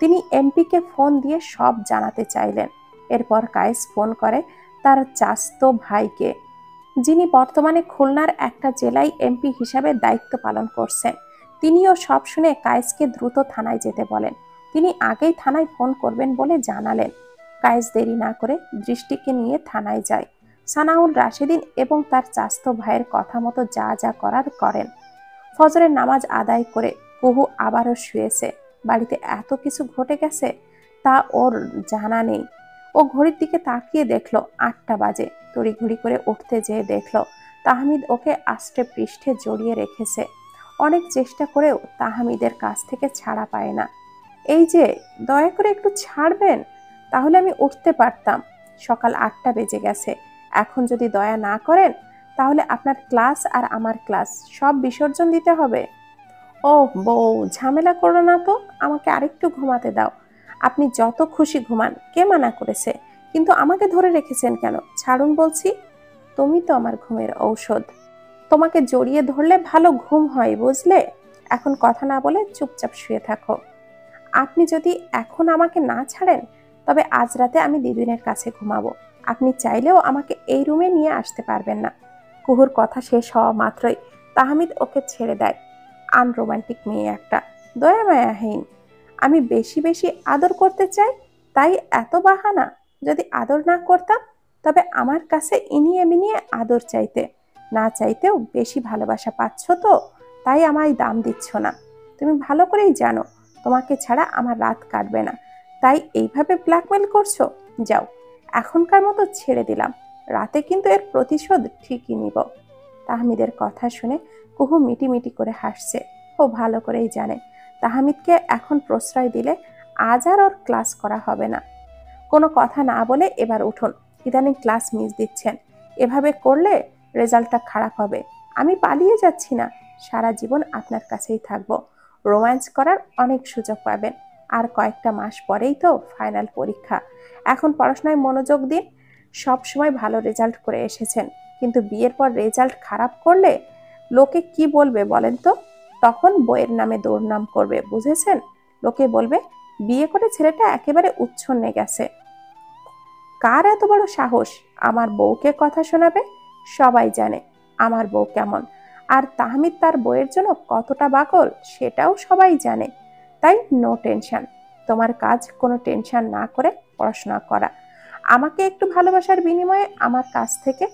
[SPEAKER 1] তিনি এমপিকে ফোন দিয়ে সব জানাতে চাইলেন। এরপর কায়েস ফোন করে তার চাচাতো ভাইকে, যিনি বর্তমানে খুলনার একটা জেলায় এমপি হিসাবে দায়িত্ব পালন করছেন। তিনিও সব শুনে কায়েসকে দ্রুত থানায় যেতে বলেন। তিনি আগেই থানায় ফোন করবেন বলে জানালেন। কায়েস দেরি না করে দৃষ্টিকে নিয়ে থানায় যায়। সানাউল রাশেদিন এবং তার চাচাতো ভাইয়ের কথা মতো যা যা করার করেন। ফজরের নামাজ আদায় করে কুহু আবারও শুয়েছে। বাড়িতে এত কিছু ঘটে গেছে তা ওর জানা নেই। ও ঘড়ির দিকে তাকিয়ে দেখলো 8টা বাজে। তড়িঘড়ি করে উঠতে যেয়ে দেখলো তাহমিদ ওকে আষ্টে পৃষ্ঠে জড়িয়ে রেখেছে। অনেক চেষ্টা করেও তাহমিদের কাছ থেকে ছাড়া পায় না। এই যে, দয়া করে একটু ছাড়বেন, তাহলে আমি উঠতে পারতাম। সকাল ৮টা বেজে গেছে। এখন যদি দয়া না করেন তাহলে আপনার ক্লাস আর আমার ক্লাস সব বিসর্জন দিতে হবে। ও বউ, ঝামেলা করো না তো, আমাকে আরেকটু ঘুমাতে দাও। আপনি যত খুশি ঘুমান, কে মানা করেছে? কিন্তু আমাকে ধরে রেখেছেন কেন? ছাড়ুন বলছি। তুমি তো আমার ঘুমের ঔষধ। তোমাকে জড়িয়ে ধরলে ভালো ঘুম হয়, বুঝলে? এখন কথা না বলে চুপচাপ শুয়ে থাকো। আপনি যদি এখন আমাকে না ছাড়েন তবে আজ রাতে আমি দিদুনের কাছে ঘুমাবো। আপনি চাইলেও আমাকে এই রুমে নিয়ে আসতে পারবেন না। কুহুর কথা শেষ হওয়া মাত্রই তাহমিদ ওকে ছেড়ে দেয়। আনরোমান্টিক মেয়ে একটা, দয়া মায়াহীন। আমি বেশি বেশি আদর করতে চাই, তাই এত বাহানা। যদি আদর না করতাম তবে আমার কাছে ইনিয়ে মিনিয়ে আদর চাইতে। না চাইতেও বেশি ভালোবাসা পাচ্ছ তো, তাই আমায় দাম দিচ্ছ না। তুমি ভালো করেই জানো তোমাকে ছাড়া আমার রাত কাটবে না, তাই এইভাবে ব্ল্যাকমেল করছো। যাও, এখনকার মতো ছেড়ে দিলাম, রাতে কিন্তু এর প্রতিশোধ ঠিকই নিব। তাহমিদের কথা শুনে কুহু মিটিমিটি করে হাসছে। ও ভালো করেই জানে তাহমিদকে এখন প্রশ্রয় দিলে আজ আর ওর ক্লাস করা হবে না। কোনো কথা না বলে এবার উঠুন, ইদানিং ক্লাস মিস দিচ্ছেন। এভাবে করলে রেজাল্টটা খারাপ হবে। আমি পালিয়ে যাচ্ছি না, সারা জীবন আপনার কাছেই থাকবো। রোম্যান্স করার অনেক সুযোগ পাবেন। আর কয়েকটা মাস পরেই তো ফাইনাল পরীক্ষা। এখন পড়াশোনায় মনোযোগ দিন। সব সময় ভালো রেজাল্ট করে এসেছেন, কিন্তু বিয়ের পর রেজাল্ট খারাপ করলে লোকে কি বলবে বলেন তো? তখন বইয়ের নামে দুর্নাম করবে, বুঝেছেন? লোকে বলবে বিয়ে করে ছেলেটা একেবারে উচ্ছন্নে গেছে। কার এত বড় সাহস আমার বউকে কথা শোনাবে? সবাই জানে আমার বউ কেমন, আর তাহমিদ তার বউয়ের জন্য কতটা পাগল সেটাও সবাই জানে। তাই নো টেনশন। তোমার কাজ কোনো টেনশন না করে পড়াশোনা করা। আমাকে একটু ভালোবাসার বিনিময়ে আমার কাছ থেকে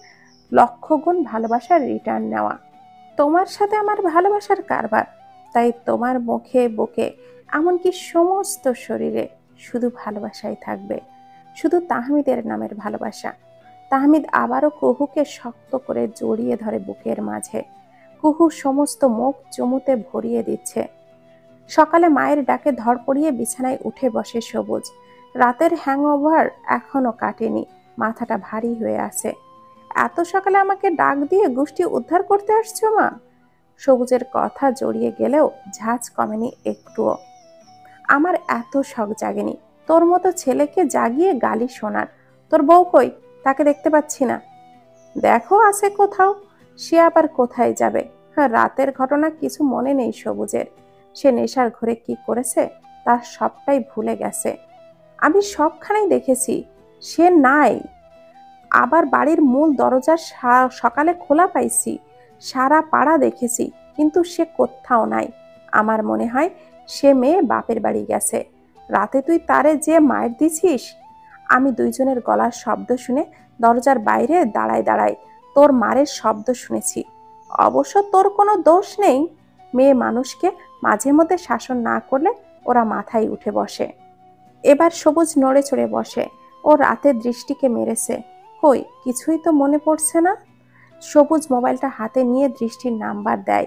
[SPEAKER 1] লক্ষ গুণ ভালোবাসার রিটার্ন নেওয়া। তোমার সাথে আমার ভালোবাসার কারবার, তাই তোমার মুখে বুকে এমনকি সমস্ত শরীরে শুধু ভালোবাসাই থাকবে, শুধু তাহমিদের নামের ভালোবাসা। তাহমিদ আবারও কুহুকে শক্ত করে জড়িয়ে ধরে বুকের মাঝে। কুহু সমস্ত মুখ চুমুতে ভরিয়ে দিচ্ছে। সকালে মায়ের ডাকে ধড়পড়িয়ে বিছানায় উঠে বসে সবুজ। রাতের হ্যাংওভার এখনো কাটেনি, মাথাটা ভারী হয়ে আছে। এত সকালে আমাকে ডাক দিয়ে গোষ্ঠী উদ্ধার করতে আসছো মা? সবুজের কথা জড়িয়ে গেলেও ঝাঁজ কমেনি একটুও। আমার এত শখ জাগেনি তোর মতো ছেলেকে জাগিয়ে গালি শোনার। তোর বউ কই? তাকে দেখতে পাচ্ছি না। দেখো আছে কোথাও। সে আবার কোথায় যাবে? হ্যাঁ, রাতের ঘটনা কিছু মনে নেই সবুজের। সে নেশার ঘরে কি করেছে তার সবটাই ভুলে গেছে। আমি সবখানেই দেখেছি, সে নাই। আবার বাড়ির মূল দরজা সকালে খোলা পাইছি, সারা পাড়া দেখেছি, কিন্তু সে কোথাও নাই। আমার মনে হয় সে মেয়ে বাপের বাড়ি গেছে। রাতে তুই তারে যে মায়ের দিছিস, আমি দুইজনের গলার শব্দ শুনে দরজার বাইরে দাঁড়ায় দাঁড়ায় তোর মারের শব্দ শুনেছি। অবশ্য তোর কোনো দোষ নেই, মেয়ে মানুষকে মাঝে মধ্যে শাসন না করলে ওরা মাথায় উঠে বসে। এবার সবুজ নড়ে চড়ে বসে। ও রাতের দৃষ্টিকে মেরেছে। কই, কিছুই তো মনে পড়ছে না। সবুজ মোবাইলটা হাতে নিয়ে দৃষ্টির নাম্বার দেয়,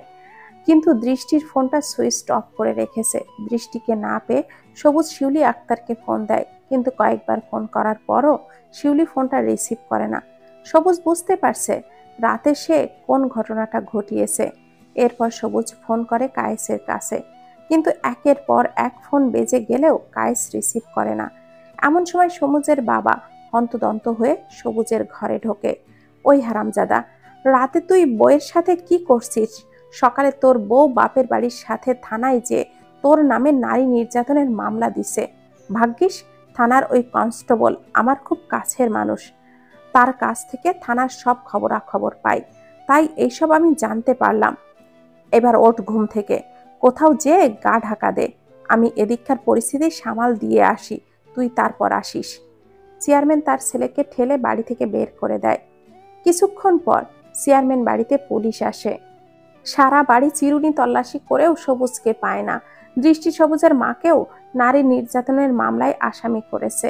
[SPEAKER 1] কিন্তু দৃষ্টির ফোনটা সুইচ অফ করে রেখেছে। দৃষ্টিকে না পেয়ে সবুজ শিউলি আক্তারকে ফোন দেয়, কিন্তু কয়েকবার ফোন করার পরও শিউলি ফোনটা রিসিভ করে না। সবুজ বুঝতে পারছে রাতে সে কোন ঘটনাটা ঘটিয়েছে। এরপর সবুজ ফোন করে কায়েসের কাছে, কিন্তু একের পর এক ফোন বেজে গেলেও কায়েস রিসিভ করে না। এমন সময় সবুজের বাবা হন্তদন্ত হয়ে সবুজের ঘরে ঢোকে। ওই হারামজাদা, রাতে তুই বউয়ের সাথে কি করছিস? সকালে তোর বউ বাপের বাড়ির সাথে থানায় যে তোর নামে নারী নির্যাতনের মামলা দিছে। ভাগ্যিস থানার ওই কনস্টেবল আমার খুব কাছের মানুষ, তার কাছ থেকে থানার সব খবরাখবর পাই, তাই এইসব আমি জানতে পারলাম। এবার ওঠ ঘুম থেকে, কোথাও যে গা ঢাকা দে। আমি এদিককার পরিস্থিতি সামাল দিয়ে আসি, তুই তারপর আসিস। চেয়ারম্যান তার ছেলেকে ঠেলে বাড়ি থেকে বের করে দেয়। কিছুক্ষণ পর চেয়ারম্যান বাড়িতে পুলিশ আসে। সারা বাড়ি চিরুনি তল্লাশি করেও সবুজকে পায় না। দৃষ্টি সবুজের মাকেও নারী নির্যাতনের মামলায় আসামি করেছে।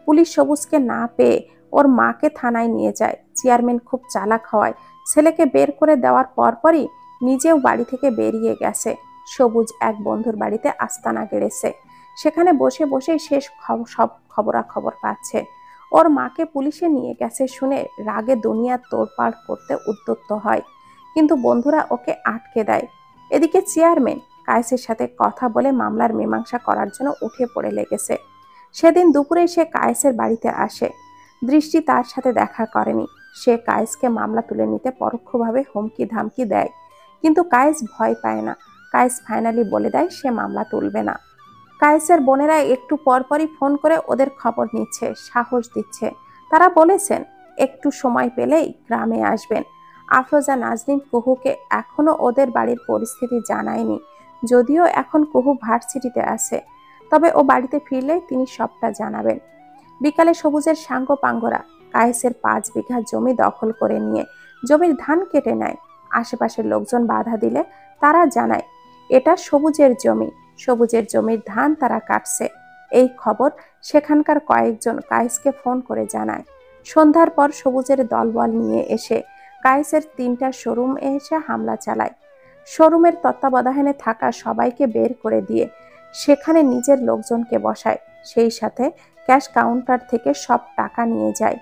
[SPEAKER 1] পুলিশ সবুজকে না পেয়ে ওর মাকে থানায় নিয়ে যায়। চেয়ারম্যান খুব চালাক হওয়ায় ছেলেকে বের করে দেওয়ার পরপরই নিজেও বাড়ি থেকে বেরিয়ে গেছে। সবুজ এক বন্ধুর বাড়িতে আস্তানা গেড়েছে। সেখানে বসে বসে সব খবরাখবর পাচ্ছে। ওর মাকে পুলিশে নিয়ে গেছে শুনে রাগে দুনিয়া তোড়পাড় করতে উদ্যত হয়, কিন্তু বন্ধুরা ওকে আটকে দেয়। এদিকে চেয়ারম্যান কায়েসের সাথে কথা বলে মামলার মীমাংসা করার জন্য উঠে পড়ে লেগেছে। সেদিন দুপুরে সে কায়েসের বাড়িতে আসে। দৃষ্টি তার সাথে দেখা করেনি। সে কায়েসকে মামলা তুলে নিতে পরোক্ষভাবে হুমকি ধামকি দেয়, কিন্তু কায়েস ভয় পায় না। কায়েস ফাইনালি বলে দেয় সে মামলা তুলবে না। কায়েসের বোনেরা একটু পরপরই ফোন করে ওদের খবর নিচ্ছে, সাহস দিচ্ছে। তারা বলেছেন একটু সময় পেলেই গ্রামে আসবেন। আফরোজা নাজনীন কুহুকে এখনো ওদের বাড়ির পরিস্থিতি জানায়নি, যদিও এখন কুহু ভার্সিটিতে আছে। তবে ও বাড়িতে ফিরলে তিনি সবটা জানাবেন। বিকালে সবুজের সাঙ্গ পাঙ্গরা কায়েসের 5 বিঘা জমি দখল করে নিয়ে জমির ধান কেটে নেয়। আশেপাশের লোকজন বাধা দিলে তারা জানায় এটা সবুজের জমি, সবুজের জমির ধান তারা কাটছে। এই খবর সেখানকার কয়েকজন কায়েসকে ফোন করে জানায়। সন্ধ্যার পর সবুজের দলবল নিয়ে এসে কায়েসের 3টা শোরুম এসে হামলা চালায়। শোরুমের তত্ত্বাবধানে থাকা সবাইকে বের করে দিয়ে সেখানে নিজের লোকজনকে বসায়। সেই সাথে ক্যাশ কাউন্টার থেকে সব টাকা নিয়ে যায়।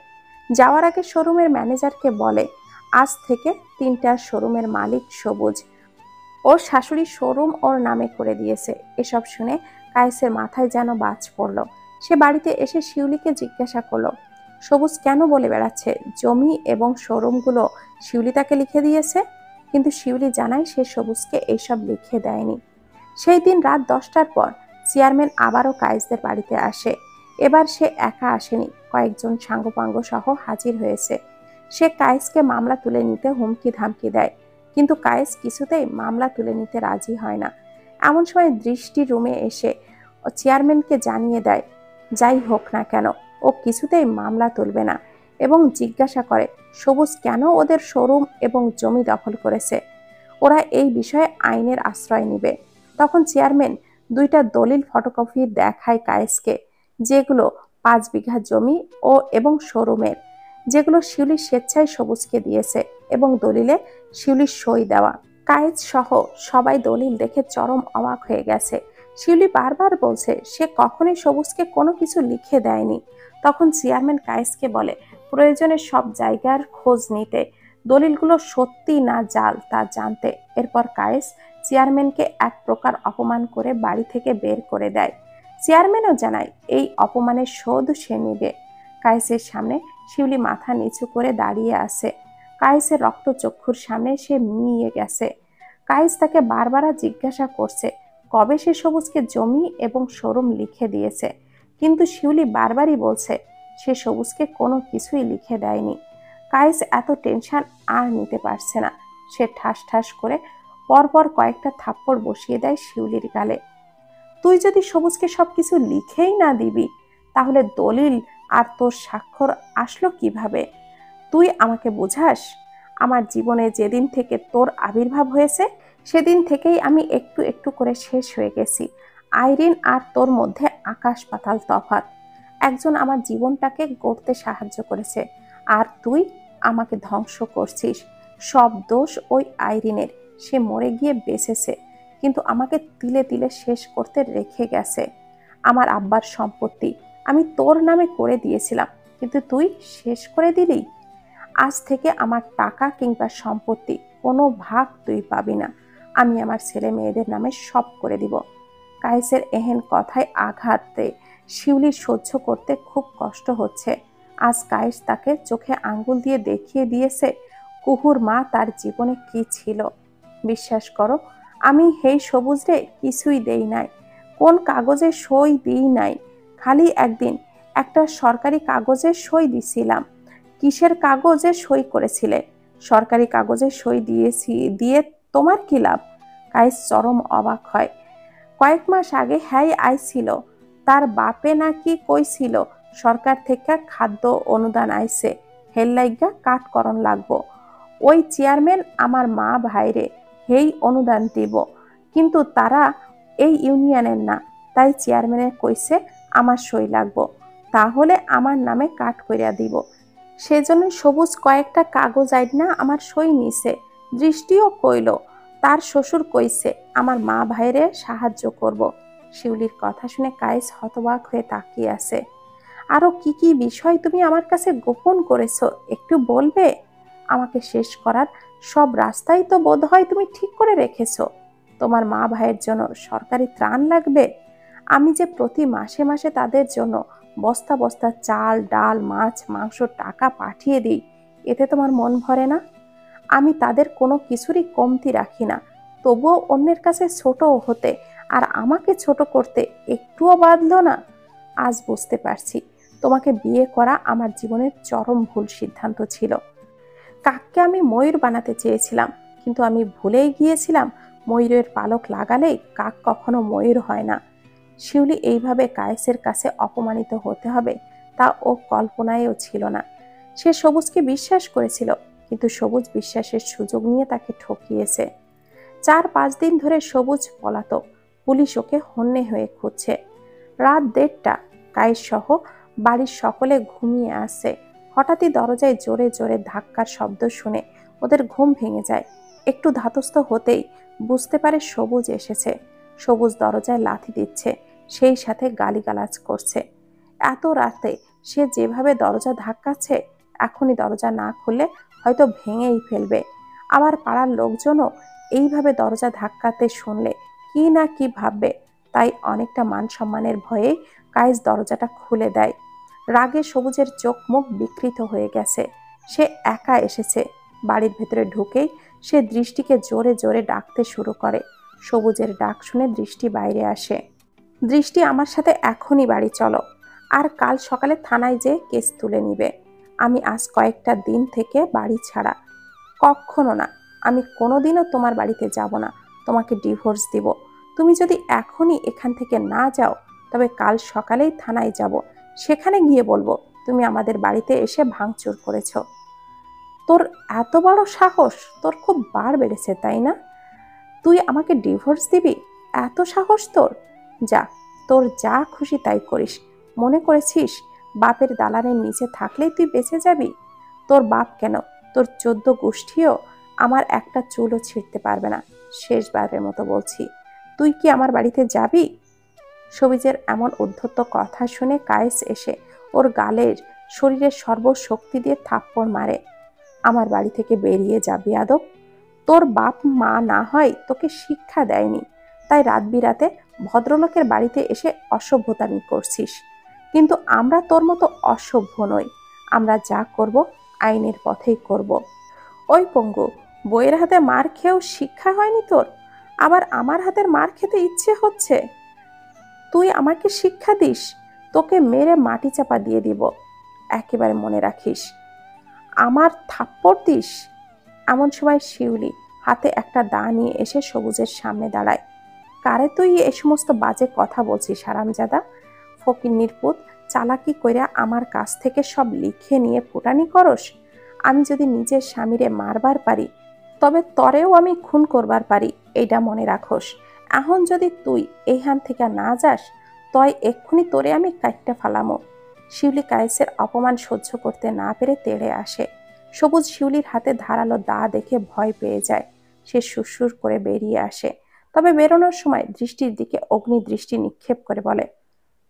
[SPEAKER 1] যাওয়ার আগে শোরুমের ম্যানেজারকে বলে আজ থেকে 3টা শোরুমের মালিক সবুজ। ওর শাশুড়ি শোরুম ওর নামে করে দিয়েছে। এসব শুনে কায়েসের মাথায় যেন বাজ পড়ল। সে বাড়িতে এসে শিউলিকে জিজ্ঞাসা করলো সবুজ কেন বলে বেড়াচ্ছে জমি এবং শোরুমগুলো শিউলি তাকে লিখে দিয়েছে। কিন্তু শিউলি জানায় সে সবুজকে এইসব লিখে দেয়নি। সেই দিন রাত 10টার পর চেয়ারম্যান আবারও কায়েসদের বাড়িতে আসে। এবার সে একা আসেনি, কয়েকজন সাঙ্গপাঙ্গ সহ হাজির হয়েছে। সে কায়েসকে মামলা তুলে নিতে হুমকি ধামকি দেয়, কিন্তু কায়েস কিছুতেই মামলা তুলে নিতে রাজি হয় না। এমন সময় দৃষ্টি রুমে এসে চেয়ারম্যানকে জানিয়ে দেয় যাই হোক না কেন ও কিছুতেই মামলা তুলবে না, এবং জিজ্ঞাসা করে সবুজ কেন ওদের শোরুম এবং জমি দখল করেছে। ওরা এই বিষয়ে আইনের আশ্রয় নিবে। তখন চেয়ারম্যান 2টা দলিল ফটোকপি দেখায় কায়েসকে, যেগুলো 5 বিঘা জমি এবং শোরুমের, যেগুলো শিউলি স্বেচ্ছায় সবুজকে দিয়েছে এবং দলিলে শিউলির সই দেওয়া। কায়েস সহ সবাই দলিল দেখে চরম অবাক হয়ে গেছে। শিউলি বারবার বলছে সে কখনোই সবুজকে কোনো কিছু লিখে দেয়নি। তখন চেয়ারম্যান কায়েসকে বলে প্রয়োজনে সব জায়গার খোঁজ নিতে, দলিলগুলো সত্যি না জাল তা জানতে। এরপর কায়েস চেয়ারম্যানকে এক প্রকার অপমান করে বাড়ি থেকে বের করে দেয়। চেয়ারম্যানও জানায় এই অপমানের শোধ সে নেবে। কায়েসের সামনে শিউলি মাথা নিচু করে দাঁড়িয়ে আছে। কায়েসের রক্তচক্ষুর সামনে সে মিয়ে গেছে। কায়েস তাকে বারবার জিজ্ঞাসা করছে কবে সে সবুজকে জমি এবং শোরুম লিখে দিয়েছে, কিন্তু শিউলি বারবারই বলছে সে সবুজকে কোনো কিছুই লিখে দেয়নি। কায়েস এত টেনশন আর নিতে পারছে না। সে ঠাস ঠাস করে পরপর কয়েকটা থাপ্পড় বসিয়ে দেয় শিউলির গালে। তুই যদি সবুজকে সবকিছু লিখেই না দিবি, তাহলে দলিল আর তোর স্বাক্ষর আসলো কিভাবে? তুই আমাকে বোঝাস? আমার জীবনে যেদিন থেকে তোর আবির্ভাব হয়েছে সেদিন থেকেই আমি একটু একটু করে শেষ হয়ে গেছি। আইরিন আর তোর মধ্যে আকাশ পাতাল তফাৎ। একজন আমার জীবনটাকে গড়তে সাহায্য করেছে, আর তুই আমাকে ধ্বংস করছিস। সব দোষ ওই আইরিনের। সে মরে গিয়ে বেঁচেছে, কিন্তু আমাকে তিলে তিলে শেষ করতে রেখে গেছে। আমার আব্বার সম্পত্তি আমি তোর নামে করে দিয়েছিলাম, কিন্তু তুই শেষ করে দিলি। আজ থেকে আমার টাকা কিংবা সম্পত্তি কোনো ভাগ তুই পাবি না। আমি আমার ছেলে মেয়েদের নামে সব করে দিব। কায়েসের এহেন কথায় আঘাতে শিউলির সহ্য করতে খুব কষ্ট হচ্ছে। আজ কায়েস তাকে চোখে আঙ্গুল দিয়ে দেখিয়ে দিয়েছে কুহুর মা তার জীবনে কি ছিল। বিশ্বাস করো, আমি হেই সবুজরে কিছুই দেই নাই, কোন কাগজে সই দিই নাই। খালি একদিন একটা সরকারি কাগজে সই দিছিলাম। কিসের কাগজে সই করেছিলে? সরকারি কাগজে সই দিয়ে তোমার কি লাভ? কায়েস চরম অবাক হয়। কয়েক মাস আগে হ্যাই আইছিল, তার বাপে নাকি কইছিল সরকার থেকে খাদ্য অনুদান আইছে, হেল লাইগা কাট করণ লাগবো। ওই চেয়ারম্যান আমার মা ভাইরে হেই অনুদান দিব, কিন্তু তারা এই ইউনিয়নের না, তাই চেয়ারম্যানের কইছে আমার সই লাগবো, তাহলে আমার নামে কাট কইরা দিব। সেজন্য সবুজ কয়েকটা কাগজ আইনা আমার সই নিছে। দৃষ্টিও কইল তার শ্বশুর কইছে আমার মা ভাইরে সাহায্য করব। শিউলির কথা শুনে কায়েস হতবাক হয়ে তাকিয়ে আছে। আরো কি কি বিষয় তুমি আমার কাছে গোপন করেছো, একটু বলবে? আমাকে শেষ করার সব রাস্তাই তো বোধ হয় তুমি ঠিক করে রেখেছো। তোমার মা ভাইয়ের জন্য সরকারি ত্রাণ লাগবে, আমি যে প্রতি মাসে মাসে তাদের জন্য বস্তা বস্তা চাল ডাল মাছ মাংস টাকা পাঠিয়ে দিই, এতে তোমার মন ভরে না? আমি তাদের কোনো কিছুরই কমতি রাখি না, তবুও অন্যের কাছে ছোট হতে আর আমাকে ছোট করতে একটুও বাধলো না। আজ বুঝতে পারছি তোমাকে বিয়ে করা আমার জীবনের চরম ভুল সিদ্ধান্ত ছিল। কাককে আমি ময়ূর বানাতে চেয়েছিলাম, কিন্তু আমি ভুলেই গিয়েছিলাম ময়ূরের পালক লাগালেই কাক কখনো ময়ূর হয় না। শিউলি এইভাবে কায়েসের কাছে অপমানিত হতে হবে তা ও কল্পনায়ও ছিল না। সে সবুজকে বিশ্বাস করেছিল, কিন্তু সবুজ বিশ্বাসের সুযোগ নিয়ে তাকে ঠকিয়েছে। 4-5 দিন ধরে সবুজ পলাতক, পুলিশ ওকে হন্যে হয়ে খুঁজছে। রাত 1:30, কায়েস সহ বাড়ির সকলে ঘুমিয়ে আসছে। হঠাৎই দরজায় জোরে জোরে ধাক্কার শব্দ শুনে ওদের ঘুম ভেঙে যায়। একটু ধাতস্থ হতেই বুঝতে পারে সবুজ এসেছে। সবুজ দরজায় লাথি দিচ্ছে, সেই সাথে গালিগালাজ করছে। এত রাতে সে যেভাবে দরজা ধাক্কাচ্ছে, এখনই দরজা না খুললে হয়তো ভেঙেই ফেলবে। আবার পাড়ার লোকজনও এইভাবে দরজা ধাক্কাতে শুনলে কি না কি ভাববে, তাই অনেকটা মান সম্মানের ভয়ে কায়েস দরজাটা খুলে দেয়। রাগে সবুজের চোখ মুখ বিকৃত হয়ে গেছে। সে একা এসেছে। বাড়ির ভেতরে ঢুকেই সে দৃষ্টিকে জোরে জোরে ডাকতে শুরু করে। সবুজের ডাক শুনে দৃষ্টি বাইরে আসে। দৃষ্টি, আমার সাথে এখনই বাড়ি চলো, আর কাল সকালে থানায় যেয়ে কেস তুলে নিবে। আমি আজ কয়েকটা দিন থেকে বাড়ি ছাড়া। কখনো না, আমি কোনোদিনও তোমার বাড়িতে যাব না, তোমাকে ডিভোর্স দিব। তুমি যদি এখনই এখান থেকে না যাও, তবে কাল সকালেই থানায় যাব, সেখানে গিয়ে বলবো তুমি আমাদের বাড়িতে এসে ভাঙচুর করেছ। তোর এত বড় সাহস, তোর খুব বার বেড়েছে তাই না? তুই আমাকে ডিভোর্স দিবি? এত সাহস তোর? যা, তোর যা খুশি তাই করিস। মনে করেছিস বাপের দালানের নিচে থাকলেই তুই বেঁচে যাবি? তোর বাপ কেন, তোর 14 গোষ্ঠীও আমার একটা চুলও ছিঁড়তে পারবে না। শেষবারের মতো বলছি, তুই কি আমার বাড়িতে যাবি? সবিজের এমন উদ্ধত কথা শুনে কায়েস এসে ওর গালের শরীরের সর্বশক্তি দিয়ে থাপ্পড় মারে। আমার বাড়ি থেকে বেরিয়ে যাবি আদব। তোর বাপ মা না হয় তোকে শিক্ষা দেয়নি, তাই রাত বিরাতে ভদ্রলোকের বাড়িতে এসে অসভ্যতামি করছিস। কিন্তু আমরা তোর মতো অসভ্য নই, আমরা যা করব আইনের পথেই করব। ওই পঙ্গু, বইয়ের হাতে মার খেয়েও শিক্ষা হয়নি তোর, আবার আমার হাতের মার খেতে ইচ্ছে হচ্ছে? তুই আমাকে শিক্ষা দিস, তোকে মেরে মাটি চাপা দিয়ে দিব। একেবারে মনে রাখিস, আমার থাপ্পড় দিস। এমন সময় শিউলি হাতে একটা দা নিয়ে এসে সবুজের সামনে দাঁড়ায়। কারে তুই এ সমস্ত বাজে কথা বলছিস হারামজাদা? ফকিন্নির পুত, চালাকি কইরা আমার কাছ থেকে সব লিখে নিয়ে ফুটানি করস? আমি যদি নিজের স্বামীরে মারবার পারি, তবে তরেও আমি খুন করবার পারি, এইটা মনে রাখোস। এখন যদি তুই এইখান থেকে না যাস, তয় এক্ষুনি তোরে আমি কাটতে ফালামো। শিউলি কায়েসের অপমান সহ্য করতে না পেরে তেড়ে আসে। সবুজ শিউলির হাতে ধারালো দা দেখে ভয় পেয়ে যায়। সে সুরসুর করে বেরিয়ে আসে, তবে বেরোনোর সময় দৃষ্টির দিকে অগ্নি দৃষ্টি নিক্ষেপ করে বলে,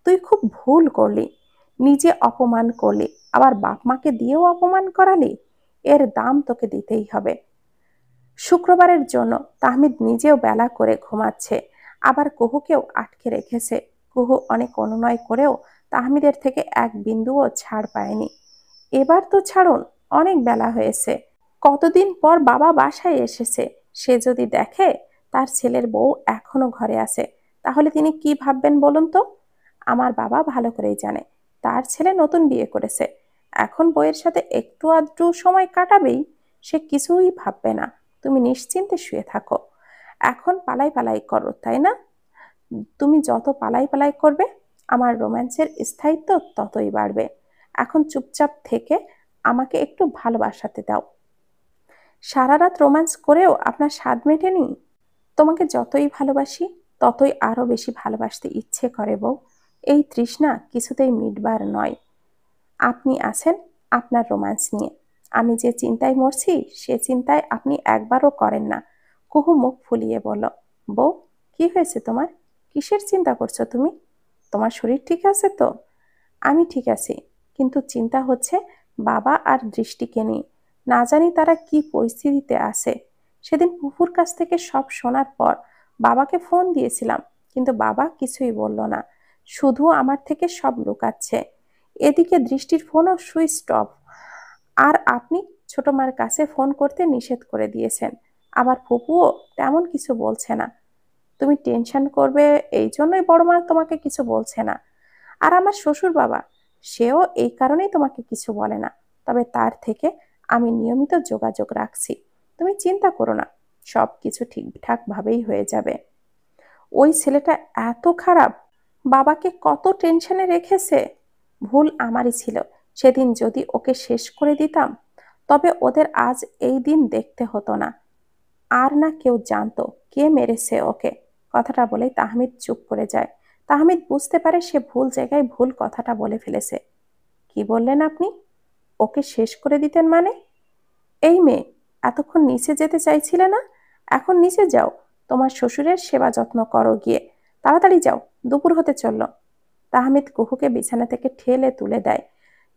[SPEAKER 1] তুই খুব ভুল করলি, নিজে অপমান করলি, আবার বাপ মাকে দিয়েও অপমান করালি। এর দাম তোকে দিতেই হবে। শুক্রবারের জন্য তাহমিদ নিজেও বেলা করে ঘুমাচ্ছে, আবার কুহুকেও আটকে রেখেছে। কুহু অনেক অনুনয় করেও তাহমিদের থেকে এক বিন্দুও ছাড় পায়নি। এবার তো ছাড়ুন, অনেক বেলা হয়েছে, কতদিন পর বাবা বাসায় এসেছে। সে যদি দেখে তার ছেলের বউ এখনো ঘরে আছে, তাহলে তিনি কি ভাববেন বলুন তো? আমার বাবা ভালো করেই জানে তার ছেলে নতুন বিয়ে করেছে, এখন বউয়ের সাথে একটু আধটু সময় কাটাবেই, সে কিছুই ভাববে না। তুমি নিশ্চিন্তে শুয়ে থাকো। এখন পালাই পালাই করো, তাই না? তুমি যত পালাই পালাই করবে, আমার রোম্যান্সের স্থায়িত্ব ততই বাড়বে। এখন চুপচাপ থেকে আমাকে একটু ভালোবাসাতে দাও। সারা রাত রোম্যান্স করেও আপনার স্বাদ মেটেনি? তোমাকে যতই ভালোবাসি, ততই আরো বেশি ভালোবাসতে ইচ্ছে করে বউ। এই তৃষ্ণা কিছুতেই মিটবার নয়। আপনি আছেন আপনার রোম্যান্স নিয়ে, আমি যে চিন্তায় মরছি সে চিন্তায় আপনি একবারও করেন না। কুহু মুখ ফুলিয়ে বলল, বউ কি হয়েছে তোমার? কিসের চিন্তা করছো তুমি? তোমার শরীর ঠিক আছে তো? আমি ঠিক আছি, কিন্তু চিন্তা হচ্ছে বাবা আর দৃষ্টিকে নিয়ে। না জানি তারা কি পরিস্থিতিতে আছে। সেদিন পুকুর কাছ থেকে সব শোনার পর বাবাকে ফোন দিয়েছিলাম, কিন্তু বাবা কিছুই বলল না, শুধু আমার থেকে সব লুকাচ্ছে। এদিকে দৃষ্টির ফোনও সুইচ অফ। আর আপনি ছোট মার কাছে ফোন করতে নিষেধ করে দিয়েছেন। আবার ফুপুও তেমন কিছু বলছে না। তুমি টেনশন করবে এই জন্যই বড় মা তোমাকে কিছু বলছে না। আর আমার শ্বশুর বাবা, সেও এই কারণেই তোমাকে কিছু বলে না। তবে তার থেকে আমি নিয়মিত যোগাযোগ রাখছি। তুমি চিন্তা করো না, সব কিছু ঠিকঠাক ভাবেই হয়ে যাবে। ওই ছেলেটা এত খারাপ, বাবাকে কত টেনশনে রেখেছে। ভুল আমারই ছিল। সেদিন যদি ওকে শেষ করে দিতাম, তবে ওদের আজ এই দিন দেখতে হতো না। আর না কেউ জানতো কে মেরেছে ওকে। কথাটা বলেই তাহমিদ চুপ করে যায়। তাহমিদ বুঝতে পারে সে ভুল জায়গায় ভুল কথাটা বলে ফেলেছে। কি বললেন আপনি? ওকে শেষ করে দিতেন মানে? এই মেয়ে, এতক্ষণ নিচে যেতে চাইছিলে না? এখন নিচে যাও, তোমার শ্বশুরের সেবা যত্ন করো গিয়ে। তাড়াতাড়ি যাও, দুপুর হতে চলল। তাহমিদ কুহুকে বিছানা থেকে ঠেলে তুলে দেয়,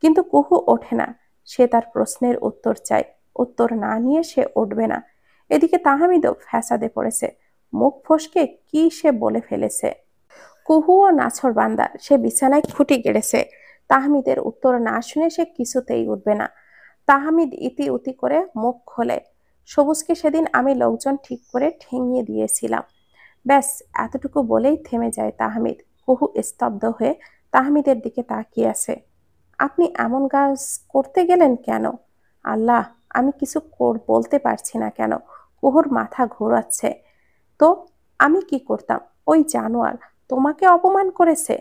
[SPEAKER 1] কিন্তু কুহু ওঠে না। সে তার প্রশ্নের উত্তর চায়। উত্তর না নিয়ে সে উঠবে না। এদিকে তাহমিদও ফ্যাসাদে পড়েছে। মুখ ফসকে কি সে বলে ফেলেছে। কুহুও নাছোড়বান্দা, সে বিছানায় খুঁটি গেড়েছে। তাহমিদের উত্তর না শুনে সে কিছুতেই উঠবে না। তাহমিদ ইতি উতি করে মুখ খোলে, সবুজকে সেদিন আমি লোকজন ঠিক করে ঠেঙিয়ে দিয়েছিলাম। ব্যাস, এতটুকু বলেই থেমে যায় তাহমিদ। কুহু স্তব্ধ হয়ে তাহমিদের দিকে তাকিয়ে আছে। আপনি এমন কাজ করতে গেলেন কেন? আল্লাহ, আমি কিছু বলতে পারছি না কেন। কুহুর মাথা ঘোরাচ্ছে। তো আমি কি করতাম? ওই জানোয়ার তোমাকে অপমান করেছে,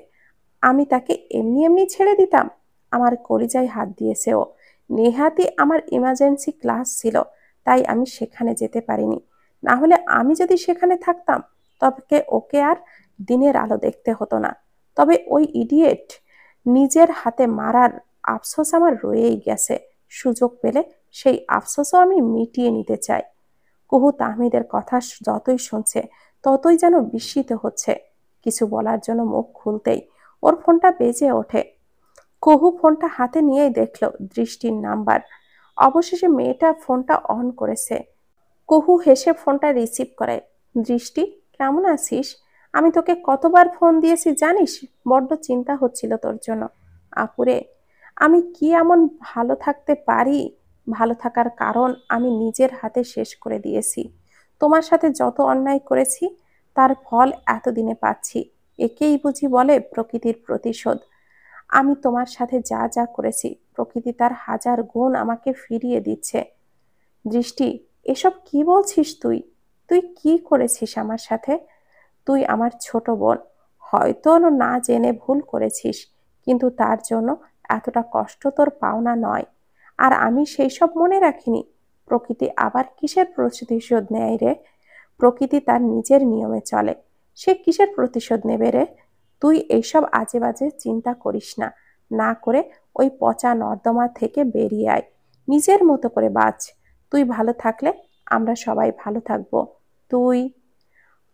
[SPEAKER 1] আমি তাকে এমনি এমনি ছেড়ে দিতাম? আমার কলিজায় হাত দিয়েছে ও। নেহাতি আমার ইমার্জেন্সি ক্লাস ছিল, তাই আমি সেখানে যেতে পারিনি। না হলে আমি যদি সেখানে থাকতাম, তবে ওকে আর দিনের আলো দেখতে হতো না। তবে ওই ইডিয়েট নিজের হাতে মারার আফসোস আমার রয়েই গেছে। সুযোগ পেলে সেই আফসোসও আমি মিটিয়ে নিতে চাই। কুহু তাহমিদের কথা যতই শুনছে, ততই যেন বিস্মিত হচ্ছে। কিছু বলার জন্য মুখ খুলতেই ওর ফোনটা বেজে ওঠে। কুহু ফোনটা হাতে নিয়েই দেখল দৃষ্টির নাম্বার। অবশেষে মেয়েটা ফোনটা অন করেছে। কুহু হেসে ফোনটা রিসিভ করে। দৃষ্টি, কেমন আছিস? আমি তোকে কতবার ফোন দিয়েছি জানিস? বড্ড চিন্তা হচ্ছিল তোর জন্য। আপুরে, আমি কি এমন ভালো থাকতে পারি? ভালো থাকার কারণ আমি নিজের হাতে শেষ করে দিয়েছি। তোমার সাথে যত অন্যায় করেছি, তার ফল এতদিনে পাচ্ছি। একেই বুঝি বলে প্রকৃতির প্রতিশোধ। আমি তোমার সাথে যা যা করেছি, প্রকৃতি তার হাজার গুণ আমাকে ফিরিয়ে দিচ্ছে। দৃষ্টি, এসব কি বলছিস তুই? তুই কি করেছিস আমার সাথে? তুই আমার ছোট বোন। হয়তো না জেনে ভুল করেছিস, কিন্তু তার জন্য এতটা কষ্ট তোর পাওনা নয়। আর আমি সেই সব মনে রাখিনি। প্রকৃতি আবার কিসের প্রতিশোধ নেয় রে? প্রকৃতি তার নিজের নিয়মে চলে। সে কিসের প্রতিশোধ নেবে রে? তুই এইসব আজে বাজে চিন্তা করিস না। না করে ওই পচা নর্দমা থেকে বেরিয়ে আয়। নিজের মতো করে বাঁচ। তুই ভালো থাকলে আমরা সবাই ভালো থাকবো। তুই।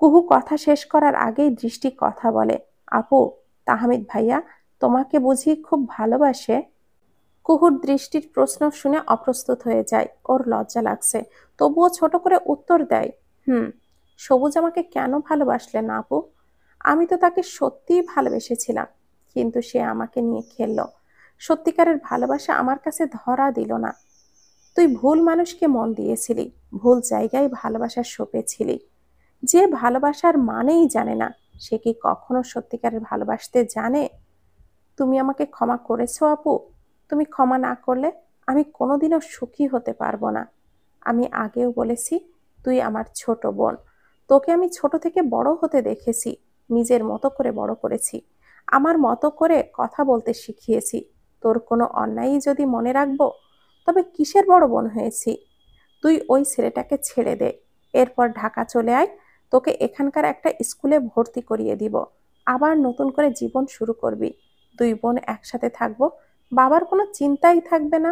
[SPEAKER 1] কুহু কথা শেষ করার আগেই দৃষ্টি কথা বলে। আপু, তাহমিদ ভাইয়া তোমাকে বুঝি খুব ভালোবাসে? কুহুর দৃষ্টির প্রশ্ন শুনে অপ্রস্তুত হয়ে যায়। ওর লজ্জা লাগছে, তবুও ছোট করে উত্তর দেয়, হুম। সবুজ আমাকে কেন ভালোবাসলে না আপু? আমি তো তাকে সত্যিই ভালোবেসেছিলাম, কিন্তু সে আমাকে নিয়ে খেললো। সত্যিকারের ভালোবাসা আমার কাছে ধরা দিল না। তুই ভুল মানুষকে মন দিয়েছিলি, ভুল জায়গায় ভালোবাসা সঁপেছিলি। যে ভালোবাসার মানেই জানে না, সে কি কখনো সত্যিকারের ভালোবাসতে জানে? তুমি আমাকে ক্ষমা করেছো আপু? তুমি ক্ষমা না করলে আমি কোনোদিনও সুখী হতে পারবো না। আমি আগেও বলেছি, তুই আমার ছোট বোন। তোকে আমি ছোট থেকে বড় হতে দেখেছি, নিজের মতো করে বড় করেছি, আমার মতো করে কথা বলতে শিখিয়েছি। তোর কোনো অন্যায়ই যদি মনে রাখবো, তবে কিসের বড় বোন হয়েছি? তুই ওই ছেলেটাকে ছেড়ে দে, এরপর ঢাকা চলে আয়। তোকে এখানকার একটা স্কুলে ভর্তি করিয়ে দিব। আবার নতুন করে জীবন শুরু করবি। দুই বোন একসাথে থাকবো, বাবার কোনো চিন্তাই থাকবে না।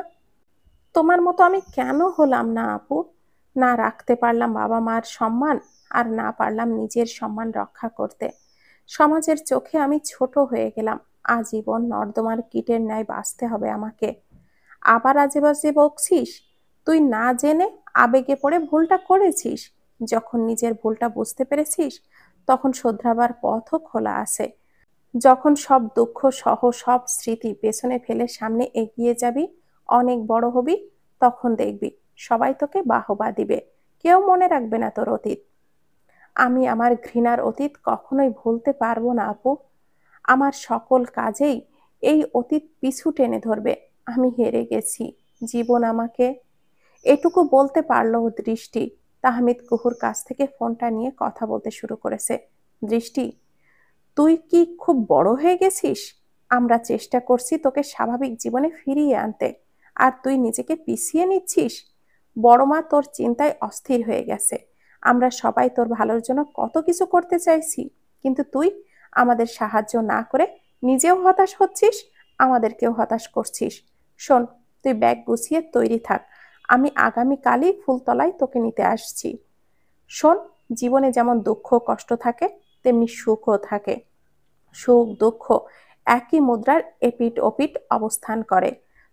[SPEAKER 1] তোমার মতো আমি কেন হলাম না আপু? না রাখতে পারলাম বাবা মার সম্মান, আর না পারলাম নিজের সম্মান রক্ষা করতে। সমাজের চোখে আমি ছোট হয়ে গেলাম। আজীবন নর্দমার কীটের ন্যায় বাঁচতে হবে আমাকে। আবার আজে বাজে বকছিস? তুই না জেনে আবেগে পড়ে ভুলটা করেছিস। যখন নিজের ভুলটা বুঝতে পেরেছিস তখন শোধরাবার পথও খোলা আছে। যখন সব দুঃখ সহ সব স্মৃতি পেছনে ফেলে সামনে এগিয়ে যাবি, অনেক বড় হবি, তখন দেখবি সবাই তোকে বাহবা দিবে। কেউ মনে রাখবে না তোর অতীত। আমি আমার ঘৃণার অতীত কখনোই ভুলতে পারবো না আপু। আমার সকল কাজেই এই অতীত পিছু টেনে ধরবে। আমি হেরে গেছি। জীবন আমাকে এটুকু বলতে পারলো দৃষ্টি। তাহমিদ কুহুর কাছ থেকে ফোনটা নিয়ে কথা বলতে শুরু করেছে। দৃষ্টি, তুই কি খুব বড় হয়ে গেছিস? আমরা চেষ্টা করছি তোকে স্বাভাবিক জীবনে ফিরিয়ে আনতে, আর তুই নিজেকে পিছিয়ে নিচ্ছিস। বড় মা তোর চিন্তায় অস্থির হয়ে গেছে। আমরা সবাই তোর ভালোর জন্য কত কিছু করতে চাইছি, কিন্তু তুই আমাদের সাহায্য না করে নিজেও হতাশ হচ্ছিস, আমাদেরকেও হতাশ করছিস। শোন, তুই ব্যাগ গুছিয়ে তৈরি থাক। আমি আগামীকালই ফুলতলায় তোকে নিতে আসছি। শোন, জীবনে যেমন দুঃখ কষ্ট থাকে তেমনি সুখও থাকে। সুখ দুঃখ একই মুদ্রার এপিঠ ওপিঠ অবস্থান করে।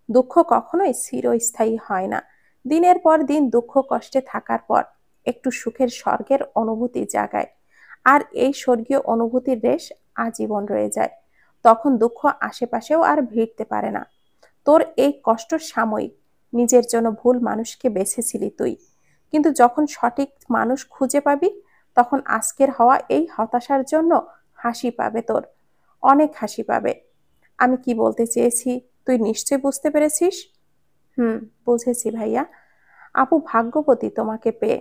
[SPEAKER 1] দুঃখ কখনোই চিরস্থায়ী হয় না। দিনের পর দিন দুঃখ কষ্টে থাকার পর একটু সুখের স্বর্গের অনুভূতি জাগায়, আর এই স্বর্গীয় অনুভূতির রেশ আজীবন রয়ে যায়। তখন দুঃখ আশেপাশেও আর ভিড়তে পারে না। তোর এই কষ্ট সাময়িক। নিজের জন্য ভুল মানুষকে বেছেছিলি তুই, কিন্তু যখন সঠিক মানুষ খুঁজে পাবি তখন আজকের হওয়া এই হতাশার জন্য হাসি পাবে তোর, অনেক হাসি পাবে। আমি কি বলতে চেয়েছি তুই নিশ্চয় বুঝতে পেরেছিস? হুম, বুঝেছি ভাইয়া। আপু ভাগ্যবতী তোমাকে পেয়ে।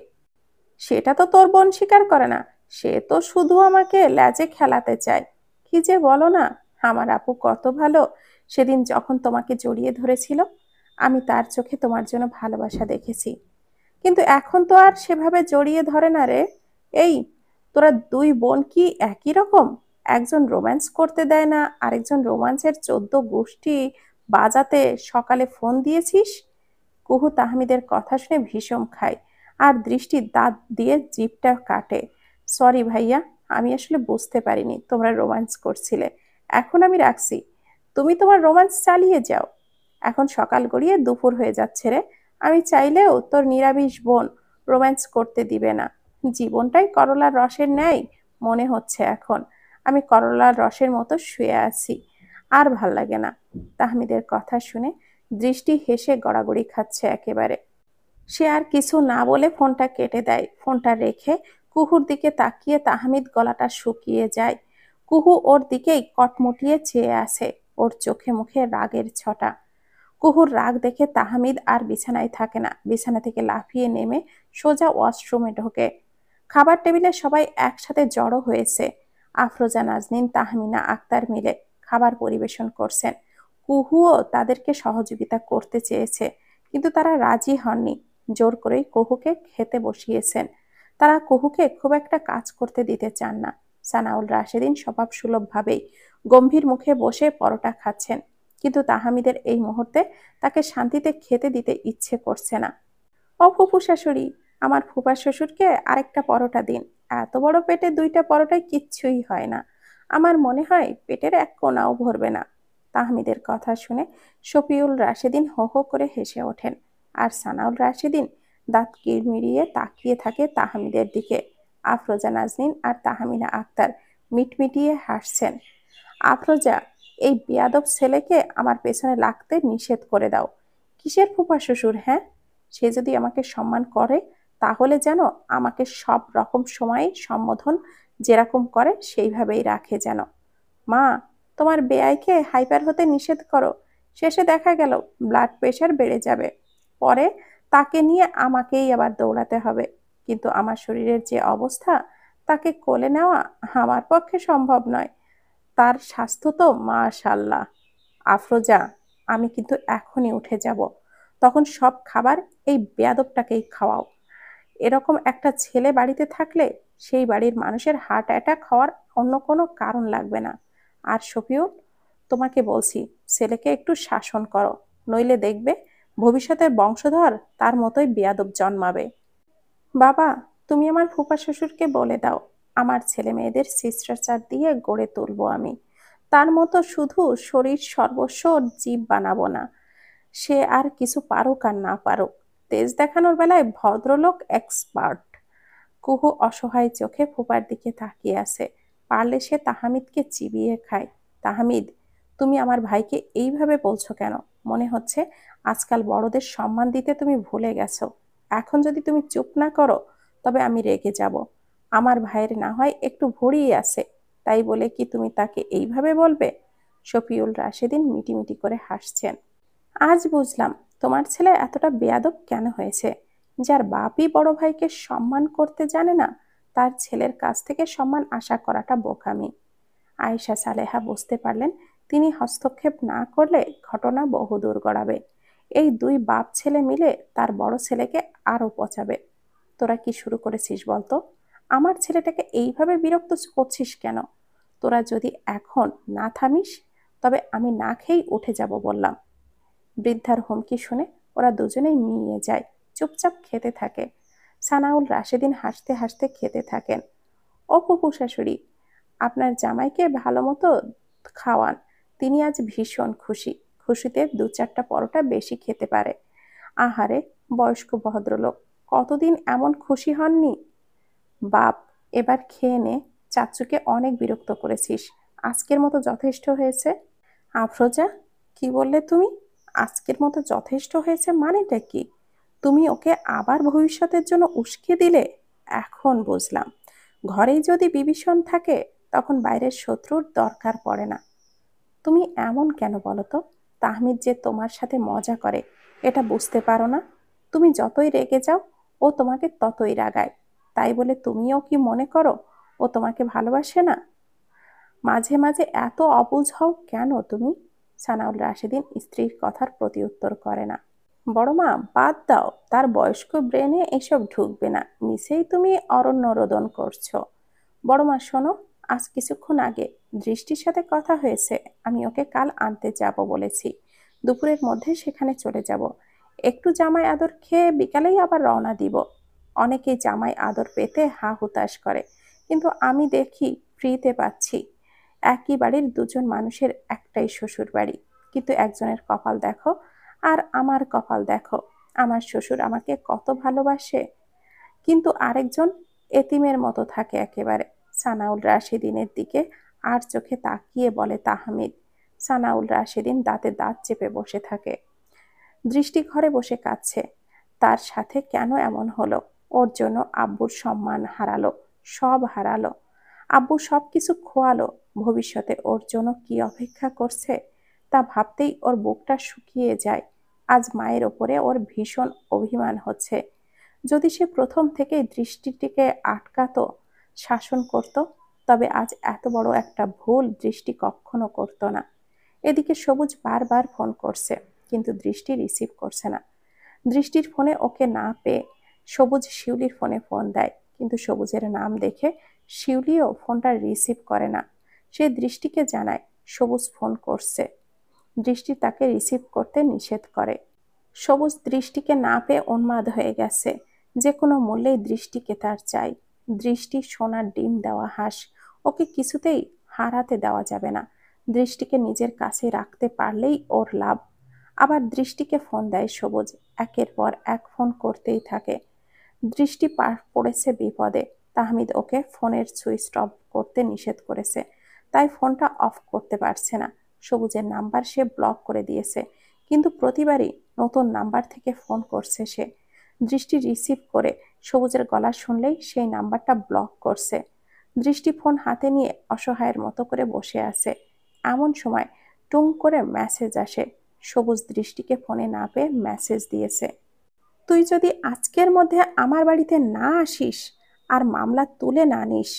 [SPEAKER 1] সেটা তো তোর বোন স্বীকার করে না। সে তো শুধু আমাকে ল্যাজে খেলাতে চায়। কি যে বলো না। আমার আপু কত ভালো। সেদিন যখন তোমাকে জড়িয়ে ধরেছিল আমি তার চোখে তোমার জন্য ভালোবাসা দেখেছি, কিন্তু এখন তো আর সেভাবে জড়িয়ে ধরে না রে। এই, তোরা দুই বোন কি একই রকম? একজন রোম্যান্স করতে দেয় না, আরেকজন রোমান্সের 14 গোষ্ঠী বাজাতে সকালে ফোন দিয়েছিস। কুহু তাহমিদের কথা শুনে ভীষণ খায়, আর দৃষ্টির দাঁত দিয়ে জিভটা কাটে। সরি ভাইয়া, আমি আসলে বুঝতে পারিনি তোমরা রোম্যান্স করছিলে। এখন আমি রাখছি, তুমি তোমার রোম্যান্স চালিয়ে যাও। এখন সকাল গড়িয়ে দুপুর হয়ে যাচ্ছে রে। আমি চাইলেও তোর নিরামিষ বোন রোম্যান্স করতে দিবে না। জীবনটাই করলার রসের ন্যায় মনে হচ্ছে এখন। আমি করলার রসের মতো শুয়ে আছি, আর ভাল লাগে না। তাহমিদের কথা শুনে দৃষ্টি হেসে গড়াগড়ি খাচ্ছে একেবারে। সে আর কিছু না বলে ফোনটা কেটে দেয়। ফোনটা রেখে কুহুর দিকে তাকিয়ে তাহমিদ গলাটা শুকিয়ে যায়। কুহু ওর দিকেই কটমটিয়ে চেয়ে আছে, ওর চোখে মুখে রাগের ছটা। কুহুর রাগ দেখে তাহমিদ আর বিছানায় থাকে না, বিছানা থেকে লাফিয়ে নেমে সোজা ওয়াশরুমে ঢোকে। খাবার টেবিলে সবাই একসাথে জড়ো হয়েছে। আফরোজা, নাজনীন, তাহমিনা আক্তার মিলে খাবার পরিবেশন করছেন। কুহুও তাদেরকে সহযোগিতা করতে চেয়েছে, কিন্তু তারা রাজি হননি। জোর করেই কুহুকে খেতে বসিয়েছেন। তারা কুহুকে খুব একটা কাজ করতে দিতে চান না। সানাউল রাশেদিন স্বভাবসুলভভাবেই গম্ভীর মুখে বসে পরোটা খাচ্ছেন, কিন্তু তাহমিদের এই মুহূর্তে তাকে শান্তিতে খেতে দিতে ইচ্ছে করছে না। ও ফুপু শাশুড়ি, আমার ফুপা শ্বশুরকে আরেকটা পরোটা দিন। এত বড় পেটে 2টা পরোটায় কিচ্ছুই হয় না। আমার মনে হয় পেটের এক কোনাও ভরবে না। তাহমিদের কথা শুনে শফিউল রাশেদিন হো হো করে হেসে ওঠেন, আর সানাউল রাশেদিন দাঁত কিরমিরিয়ে তাকিয়ে থাকে তাহমিদের দিকে। আফরোজা, নাজনীন আর তাহমিনা আক্তার মিটমিটিয়ে হাসছেন। আফরোজা, এই বেয়াদব ছেলেকে আমার পেছনে লাগতে নিষেধ করে দাও। কিসের ফুপা শ্বশুর, হ্যাঁ? সে যদি আমাকে সম্মান করে তাহলে যেন আমাকে সব রকম সময় সম্বোধন যেরকম করে সেইভাবেই রাখে যেন। মা, তোমার বেয়াইকে হাইপার হতে নিষেধ করো। শেষে দেখা গেল ব্লাড প্রেশার বেড়ে যাবে, পরে তাকে নিয়ে আমাকেই আবার দৌড়াতে হবে। কিন্তু আমার শরীরের যে অবস্থা, তাকে কোলে নেওয়া আমার পক্ষে সম্ভব নয়। তার স্বাস্থ্য তো মাশাআল্লাহ। আফরোজা, আমি কিন্তু এখনই উঠে যাব। তখন সব খাবার এই বেয়াদবটাকেই খাওয়াও। এরকম একটা ছেলে বাড়িতে থাকলে সেই বাড়ির মানুষের হার্ট অ্যাটাক হওয়ার অন্য কোনো কারণ লাগবে না। আর শফিউল, তোমাকে বলছি, ছেলেকে একটু শাসন করো, নইলে দেখবে ভবিষ্যতের বংশধর তার মতোই বেয়াদব জন্মাবে। বাবা, তুমি আমার ফুফা শ্বশুরকে বলে দাও আমার ছেলে মেয়েদের শিষ্টাচার দিয়ে গড়ে তুলবো আমি। তার মতো শুধু শরীর সর্বস্ব ওর জীব বানাবো না। সে আর কিছু পারুক আর না পারুক, তেজ দেখানোর বেলায় ভদ্রলোক এক্সপার্ট। কুহু অসহায় চোখে ফুপার দিকে তাকিয়ে আছে। পারলে সে তাহমিদকে চিবিয়ে খায়। তাহমিদ, তুমি আমার ভাইকে এইভাবে বলছো কেন? মনে হচ্ছে আজকাল বড়দের সম্মান দিতে তুমি ভুলে গেছো। এখন যদি তুমি চুপ না করো তবে আমি রেগে যাব। আমার ভাইয়ের না হয় একটু ভুঁড়ি আছে, তাই বলে কি তুমি তাকে এইভাবে বলবে? শফিউল রাশেদিন মিটিমিটি করে হাসছেন। আজ বুঝলাম তোমার ছেলে এতটা বেয়াদব কেন হয়েছে। যার বাপই বড় ভাইকে সম্মান করতে জানে না, তার ছেলের কাছ থেকে সম্মান আশা করাটা বোকামি। আয়েশা সালেহা বুঝতে পারলেন তিনি হস্তক্ষেপ না করলে ঘটনা বহুদূর গড়াবে। এই দুই বাপ ছেলে মিলে তার বড় ছেলেকে আরো পচাবে। তোরা কি শুরু করেছিস বলতো? আমার ছেলেটাকে এইভাবে বিরক্ত করছিস কেন? তোরা যদি এখন না থামিস তবে আমি না খেয়েই উঠে যাব বললাম। বৃদ্ধার হুমকি শুনে ওরা দুজনেই মিইয়ে যায়, চুপচাপ খেতে থাকে। সানাউল রাশেদিন হাসতে হাসতে খেতে থাকেন। ও ফুপু শাশুড়ি, আপনার জামাইকে ভালো মতো খাওয়ান, তিনি আজ ভীষণ খুশি। খুশিতে 2-4টা পরোটা বেশি খেতে পারে। আহারে, বয়স্ক ভদ্রলোক, কতদিন এমন খুশি হননি। বাপ, এবার খেয়ে নে। চাচুকে অনেক বিরক্ত করেছিস, আজকের মতো যথেষ্ট হয়েছে। আফরোজা, কি বললে তুমি? আজকের মতো যথেষ্ট হয়েছে মানেটা কি? তুমি ওকে আবার ভবিষ্যতের জন্য উস্কে দিলে? এখন বুঝলাম, ঘরেই যদি বিভীষণ থাকে তখন বাইরের শত্রুর দরকার পড়ে না। তুমি এমন কেন বলো তো? তাহমিদ যে তোমার সাথে মজা করে এটা বুঝতে পারো না? তুমি যতই রেগে যাও ও তোমাকে ততই রাগায়। তাই বলে তুমিও কি মনে করো ও তোমাকে ভালোবাসে না? মাঝে মাঝে এত অবুঝ হও কেন তুমি? সানাউল রাশেদিন স্ত্রীর কথার প্রতিউত্তর করে না। বড় মা, বাদ দাও, তার বয়স্ক ব্রেনে এসব ঢুকবে না, নিচেই তুমি অরণ্য রোদন করছো। বড় মা শোনো, আজ কিছুক্ষণ আগে দৃষ্টির সাথে কথা হয়েছে। আমি ওকে কাল আনতে যাব বলেছি। দুপুরের মধ্যে সেখানে চলে যাব। একটু জামাই আদর খেয়ে বিকালেই আবার রওনা দিব। অনেকেই জামাই আদর পেতে হা হুতাশ করে, কিন্তু আমি দেখি ফ্রিতে পাচ্ছি। একই বাড়ির দুজন মানুষের একটাই শ্বশুর বাড়ি, কিন্তু একজনের কপাল দেখো আর আমার কপাল দেখো। আমার শ্বশুর আমাকে কত ভালোবাসে, কিন্তু আরেকজন এতিমের মতো থাকে একেবারে। সানাউল রাশেদিনের দিকে আর চোখে তাকিয়ে বলে তাহমিদ। সানাউল রাশেদিন দাঁতে দাঁত চেপে বসে থাকে। দৃষ্টি ঘরে বসে কাঁদছে। তার সাথে কেন এমন হলো? ওর জন্য আব্বুর সম্মান হারালো, সব হারালো। আব্বু সবকিছু খোয়ালো, ভবিষ্যতে ওর জন্য কি অপেক্ষা করছে তা ভাবতেই ওর বুকটা শুকিয়ে যায়। আজ মায়ের ওপরে ওর ভীষণ অভিমান হচ্ছে। যদি সে প্রথম থেকেই দৃষ্টিটিকে আটকাতো, শাসন করত, তবে আজ এত বড় একটা ভুল দৃষ্টি কখনো করতো না। এদিকে সবুজ বারবার ফোন করছে, কিন্তু দৃষ্টি রিসিভ করছে না। দৃষ্টির ফোনে ওকে না পেয়ে সবুজ শিউলির ফোনে ফোন দেয়, কিন্তু সবুজের নাম দেখে শিউলিও ফোনটা রিসিভ করে না। সে দৃষ্টিকে জানায় সবুজ ফোন করছে। দৃষ্টি তাকে রিসিভ করতে নিষেধ করে। সবুজ দৃষ্টিকে না পেয়ে উন্মাদ হয়ে গেছে। যে কোনো মূল্যেই দৃষ্টিকে তার চাই। দৃষ্টি সোনার ডিম দেওয়া হাঁস, ওকে কিছুতেই হারাতে দেওয়া যাবে না। দৃষ্টিকে নিজের কাছে রাখতে পারলেই ওর লাভ। আবার দৃষ্টিকে ফোন দেয় সবুজ, একের পর এক ফোন করতেই থাকে। দৃষ্টি পড়েছে বিপদে। তাহমিদ ওকে ফোনের সুইচ অফ করতে নিষেধ করেছে, তাই ফোনটা অফ করতে পারছে না। সবুজের নাম্বার সে ব্লক করে দিয়েছে, কিন্তু প্রতিবারই নতুন নাম্বার থেকে ফোন করছে সে। দৃষ্টি রিসিভ করে সবুজের গলা শুনলেই সেই নাম্বারটা ব্লক করছে। দৃষ্টি ফোন হাতে নিয়ে অসহায়ের মতো করে বসে আছে। এমন সময় টুং করে মেসেজ আসে। সবুজ দৃষ্টিকে ফোনে না পেয়ে মেসেজ দিয়েছে, তুই যদি আজকের মধ্যে আমার বাড়িতে না আসিস আর মামলা তুলে না নিস,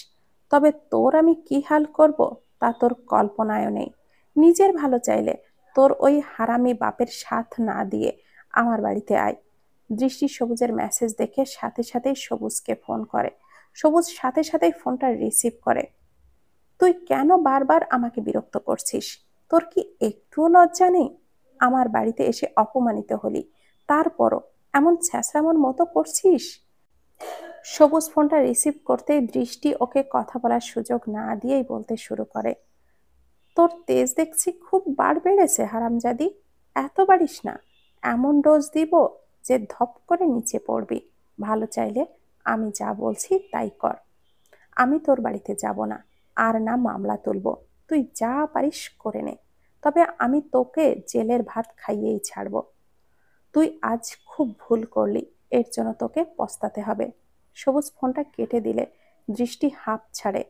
[SPEAKER 1] তবে তোর আমি কি হাল করব তা তোর কল্পনায়ও নেই। নিজের ভালো চাইলে তোর ওই হারামি বাপের সাথ না দিয়ে আমার বাড়িতে আয়। দৃষ্টি সবুজের মেসেজ দেখে সাথে সাথেই সবুজকে ফোন করে। সবুজ সাথে সাথেই ফোনটা রিসিভ করে। তুই কেন বারবার আমাকে বিরক্ত করছিস? তোর কি একটুও লজ্জা নেই? আমার বাড়িতে এসে অপমানিত হলি, তারপরও এমন ছ্যাঁচড়ামোর মতো করছিস? সবুজ ফোনটা রিসিভ করতেই দৃষ্টি ওকে কথা বলার সুযোগ না দিয়েই বলতে শুরু করে, তোর তেজ দেখছি খুব বার বেড়েছে হারামজাদি। এত বাড়িস না। এমন ডোজ দিব যে ধপ করে নিচে পড়বি। ভালো চাইলে আমি যা বলছি তাই কর। আমি তোর বাড়িতে যাব না, আর না মামলা তুলব। তুই যা পারিস করে নে, তবে আমি তোকে জেলের ভাত খাইয়েই ছাড়ব। তুই আজ খুব ভুল করলি, এর জন্য তোকে পস্তাতে হবে। সবুজ ফোনটা কেটে দিলে দৃষ্টি হাঁপ ছাড়ে।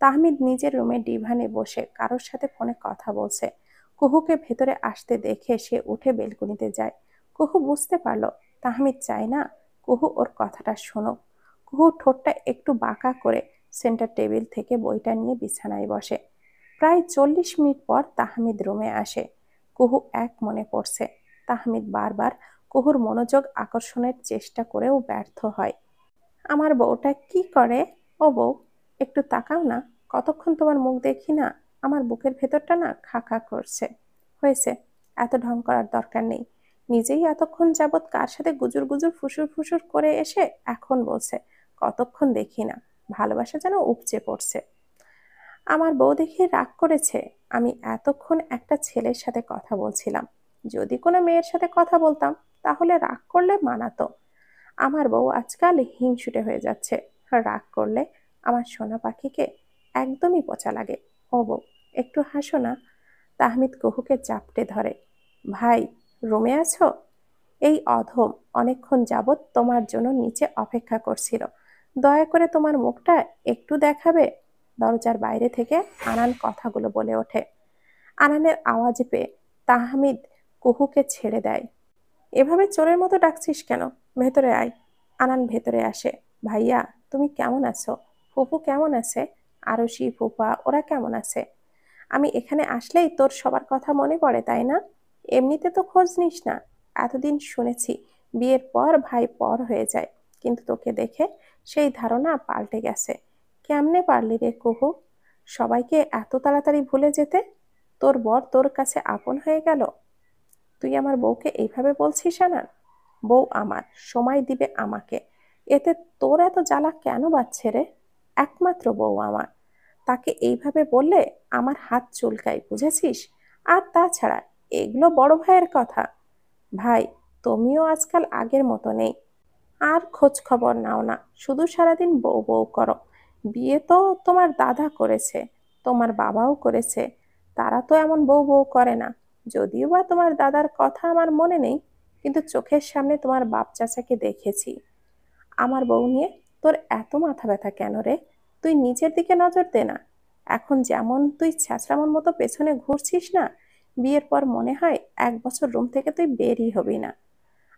[SPEAKER 1] তাহমিদ নিজের রুমে ডিভানে বসে কারোর সাথে ফোনে কথা বলছে। কুহুকে ভেতরে আসতে দেখে সে উঠে বেলকনিতে যায়। কুহু বুঝতে পারলো তাহমিদ চায় না কুহু ওর কথাটা শোনুক। কুহু ঠোঁটটা একটু বাঁকা করে সেন্টার টেবিল থেকে বইটা নিয়ে বিছানায় বসে। প্রায় 40 মিনিট পর তাহমিদ রুমে আসে। কুহু এক মনে পড়ছে। তাহমিদ বারবার কুহুর মনোযোগ আকর্ষণের চেষ্টা করেও ব্যর্থ হয়। আমার বউটা কি করে? ও বউ, একটু তাকাও না। কতক্ষণ তোমার মুখ দেখি না। আমার বুকের ভেতরটা না খা খা করছে। হয়েছে, এত ঢং করার দরকার নেই। নিজেই এতক্ষণ যাবৎ কার সাথে গুজুর গুজুর ফুসুর ফুসুর করে এসে এখন বলছে কতক্ষণ দেখি না। ভালোবাসা যেন উপচে পড়ছে। আমার বউ দেখে রাগ করেছে। আমি এতক্ষণ একটা ছেলের সাথে কথা বলছিলাম। যদি কোনো মেয়ের সাথে কথা বলতাম তাহলে রাগ করলে মানাতো। আমার বউ আজকাল হিংসুটে হয়ে যাচ্ছে। রাগ করলে আমার সোনা পাখিকে একদমই পচা লাগে। ও বউ, একটু হাসো না। তাহমিদ কুহুকে চাপটে ধরে। ভাই, রুমে আছো? এই অধম অনেকক্ষণ যাবৎ তোমার জন্য নিচে অপেক্ষা করছিল। দয়া করে তোমার মুখটা একটু দেখাবে। দরজার বাইরে থেকে আনান কথাগুলো বলে ওঠে। আনানের আওয়াজ পেয়ে তাহমিদ কুহুকে ছেড়ে দেয়। এভাবে চোরের মতো ডাকছিস কেন? ভেতরে আয়। আনান ভেতরে আসে। ভাইয়া, তুমি কেমন আছো? ফুপু কেমন আছে? আরশি, ফুপা ওরা কেমন আছে? আমি এখানে আসলেই তোর সবার কথা মনে পড়ে, তাই না? এমনিতে তো খোঁজ নিস না। এতদিন শুনেছি বিয়ের পর ভাই পর হয়ে যায়, কিন্তু তোকে দেখে সেই ধারণা পাল্টে গেছে। কেমনে পারলি রে কুহু সবাইকে এত তাড়াতাড়ি ভুলে যেতে? তোর বর তোর কাছে আপন হয়ে গেল? তুই আমার বউকে এইভাবে বলছিস আনান? বউ আমার, সময় দিবে আমাকে। এতে তোর এত জ্বালা কেন বাড়ছে রে? একমাত্র বউ আমার, তাকে এইভাবে বললে আমার হাত চুলকায়, বুঝেছিস? আর তাছাড়া এগুলো বড় ভাইয়ের কথা। ভাই, তুমিও আজকাল আগের মতো নেই। আর খোঁজ খবর নাও না, শুধু সারাদিন বউ বউ করো। বিয়ে তো তোমার দাদা করেছে, তোমার বাবাও করেছে। তারা তো এমন বউ বউ করে না। যদিও বা তোমার দাদার কথা আমার মনে নেই, কিন্তু চোখের সামনে তোমার বাপ চাচাকে দেখেছি। আমার বউ নিয়ে তোর এত মাথা ব্যথা কেন রে? তুই নিজের দিকে নজর দে না। এখন যেমন তুই ছ্যাঁচড়ামোর মতো পেছনে ঘুরছিস না, বিয়ের পর মনে হয় 1 বছর রুম থেকে তুই বেরই হবি না।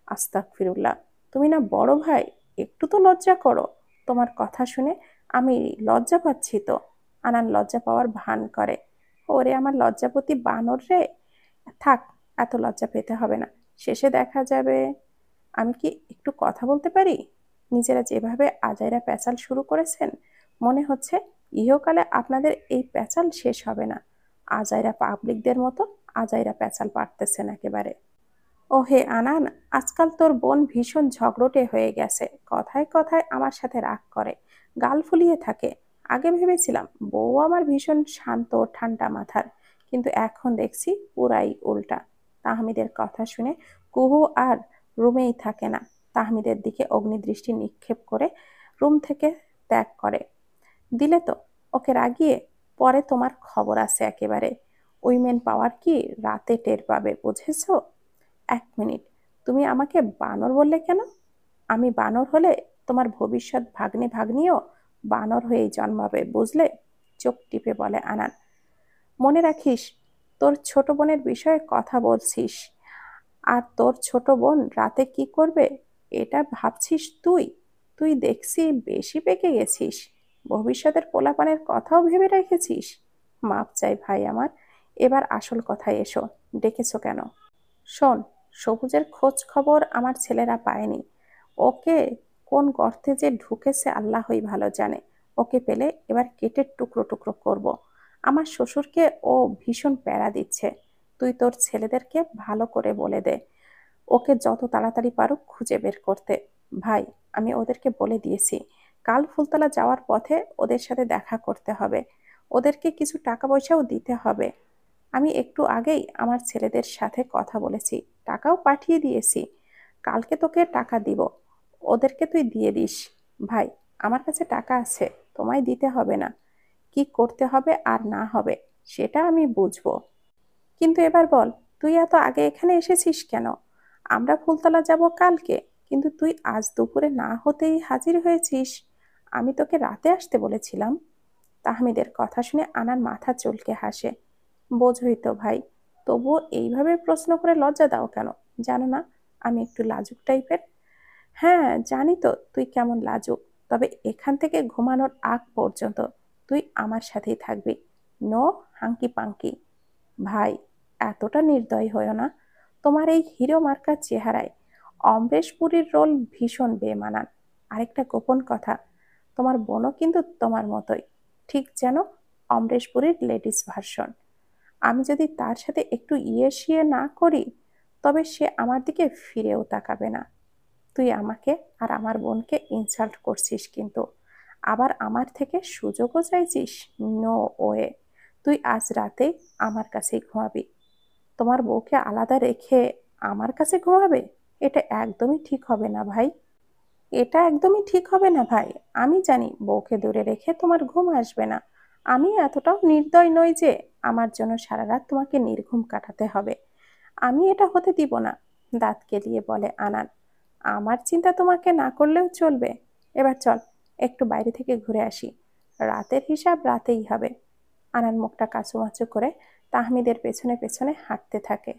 [SPEAKER 1] আস্তাগফিরুল্লাহ, তুমি না বড় ভাই, একটু তো লজ্জা করো। তোমার কথা শুনে আমি লজ্জা পাচ্ছি তো। আনান লজ্জা পাওয়ার ভান করে। ওরে আমার লজ্জাপতি বানর রে। থাক, এত লজ্জা পেতে হবে না। শেষে দেখা যাবে। আমি কি একটু কথা বলতে পারি? নিজেরা যেভাবে আজাইরা প্যাচাল শুরু করেছেন, মনে হচ্ছে ইহকালে আপনাদের এই প্যাচাল শেষ হবে না। আজাইরা পাবলিকদের মতো আজাইরা প্যাচাল পারতেছেন একেবারে। ও হে আনান, আজকাল তোর বোন ভীষণ ঝগড়টে হয়ে গেছে। কথায় কথায় আমার সাথে রাগ করে, গাল ফুলিয়ে থাকে। আগে ভেবেছিলাম বউ আমার ভীষণ শান্ত ঠান্ডা মাথার, কিন্তু এখন দেখছি পুরাই উল্টা। তাহমিদের কথা শুনে কুহু আর রুমেই থাকে না। তাহমিদের দিকে অগ্নিদৃষ্টি নিক্ষেপ করে রুম থেকে ত্যাগ করে। দিলে তো, ওকে রাগিয়ে পরে তোমার খবর আছে একেবারে। উইমেন পাওয়ার কি রাতে টের পাবে, বুঝেছো? 1 মিনিট, তুমি আমাকে বানর বললে কেন? আমি বানর হলে তোমার ভবিষ্যৎ ভাগ্নে ভাগ্নিও বানর হয়েই জন্মাবে, বুঝলে? চোখ টিপে বলে আনান। মনে রাখিস, তোর ছোট বোনের বিষয়ে কথা বলছিস। আর তোর ছোট বোন রাতে কি করবে এটা ভাবছিস তুই? তুই দেখছি বেশি পেকে গেছিস। ভবিষ্যতের পোলাপানের কথাও ভেবে রেখেছিস। মাপ চাই ভাই আমার। এবার আসল কথায় এসো। ডেকেছো কেন? শোন, সবুজের খোঁজ খবর আমার ছেলেরা পায়নি। ওকে কোন গর্তে যে ঢুকেছে আল্লাহই ভালো জানে। ওকে পেলে এবার কেটে টুকরো টুকরো করব। আমার শ্বশুরকে ও ভীষণ প্যারা দিচ্ছে। তুই তোর ছেলেদেরকে ভালো করে বলে দে ওকে যত তাড়াতাড়ি পারুক খুঁজে বের করতে। ভাই, আমি ওদেরকে বলে দিয়েছি কাল ফুলতলা যাওয়ার পথে ওদের সাথে দেখা করতে হবে, ওদেরকে কিছু টাকা পয়সাও দিতে হবে। আমি একটু আগেই আমার ছেলেদের সাথে কথা বলেছি, টাকাও পাঠিয়ে দিয়েছি। কালকে তোকে টাকা দিব, ওদেরকে তুই দিয়ে দিস। ভাই, আমার কাছে টাকা আছে, তোমায় দিতে হবে না। কি করতে হবে আর না হবে সেটা আমি বুঝবো। কিন্তু এবার বল, তুই এত আগে এখানে এসেছিস কেন? আমরা ফুলতলা যাব কালকে, কিন্তু তুই আজ দুপুরে না হতেই হাজির হয়েছিস। আমি তোকে রাতে আসতে বলেছিলাম। তাহমিদের কথা শুনে আনার মাথা চুলকে হাসে। বোঝই তো ভাই, তবুও এইভাবে প্রশ্ন করে লজ্জা দাও কেন? জানো না আমি একটু লাজুক টাইপের? হ্যাঁ, জানি তো তুই কেমন লাজুক। তবে এখান থেকে ঘুমানোর আগ পর্যন্ত তুই আমার সাথেই থাকবি। No hanky panky. ভাই, এতটা নির্দয় হয়ো না। তোমার এই হিরো মার্কা চেহারায় অমরেশ পুরীর রোল ভীষণ বেমানান। আরেকটা গোপন কথা, তোমার বোনও কিন্তু তোমার মতোই, ঠিক যেন অমরেশ পুরীর লেডিস ভার্সন। আমি যদি তার সাথে একটু ইয়ে শিয়ে না করি, তবে সে আমার দিকে ফিরেও তাকাবে না। তুই আমাকে আর আমার বোনকে ইনসাল্ট করছিস কিন্তু, আবার আমার থেকে সুযোগও চাইছিস। No way. তুই আজ রাতেই আমার কাছেই ঘুমাবি। তোমার বউকে আলাদা রেখে আমার কাছে ঘুমাবে? এটা একদমই ঠিক হবে না ভাই। এটা একদমই ঠিক হবে না ভাই। আমি জানি বউকে দূরে রেখে তোমার ঘুম আসবে না। আমি এতটাও নির্দয় নই যে আমার জন্য সারা রাত তোমাকে নির্ঘুম কাটাতে হবে। আমি এটা হতে দিব না। দাঁত কেলিয়ে বলে আনান। আমার চিন্তা তোমাকে না করলেও চলবে। এবার চল, একটু বাইরে থেকে ঘুরে আসি। রাতের হিসাব রাতেই হবে। আনান মুখটা কাচুমাচু করে তাহমিদের পেছনে পেছনে হাঁটতে থাকে।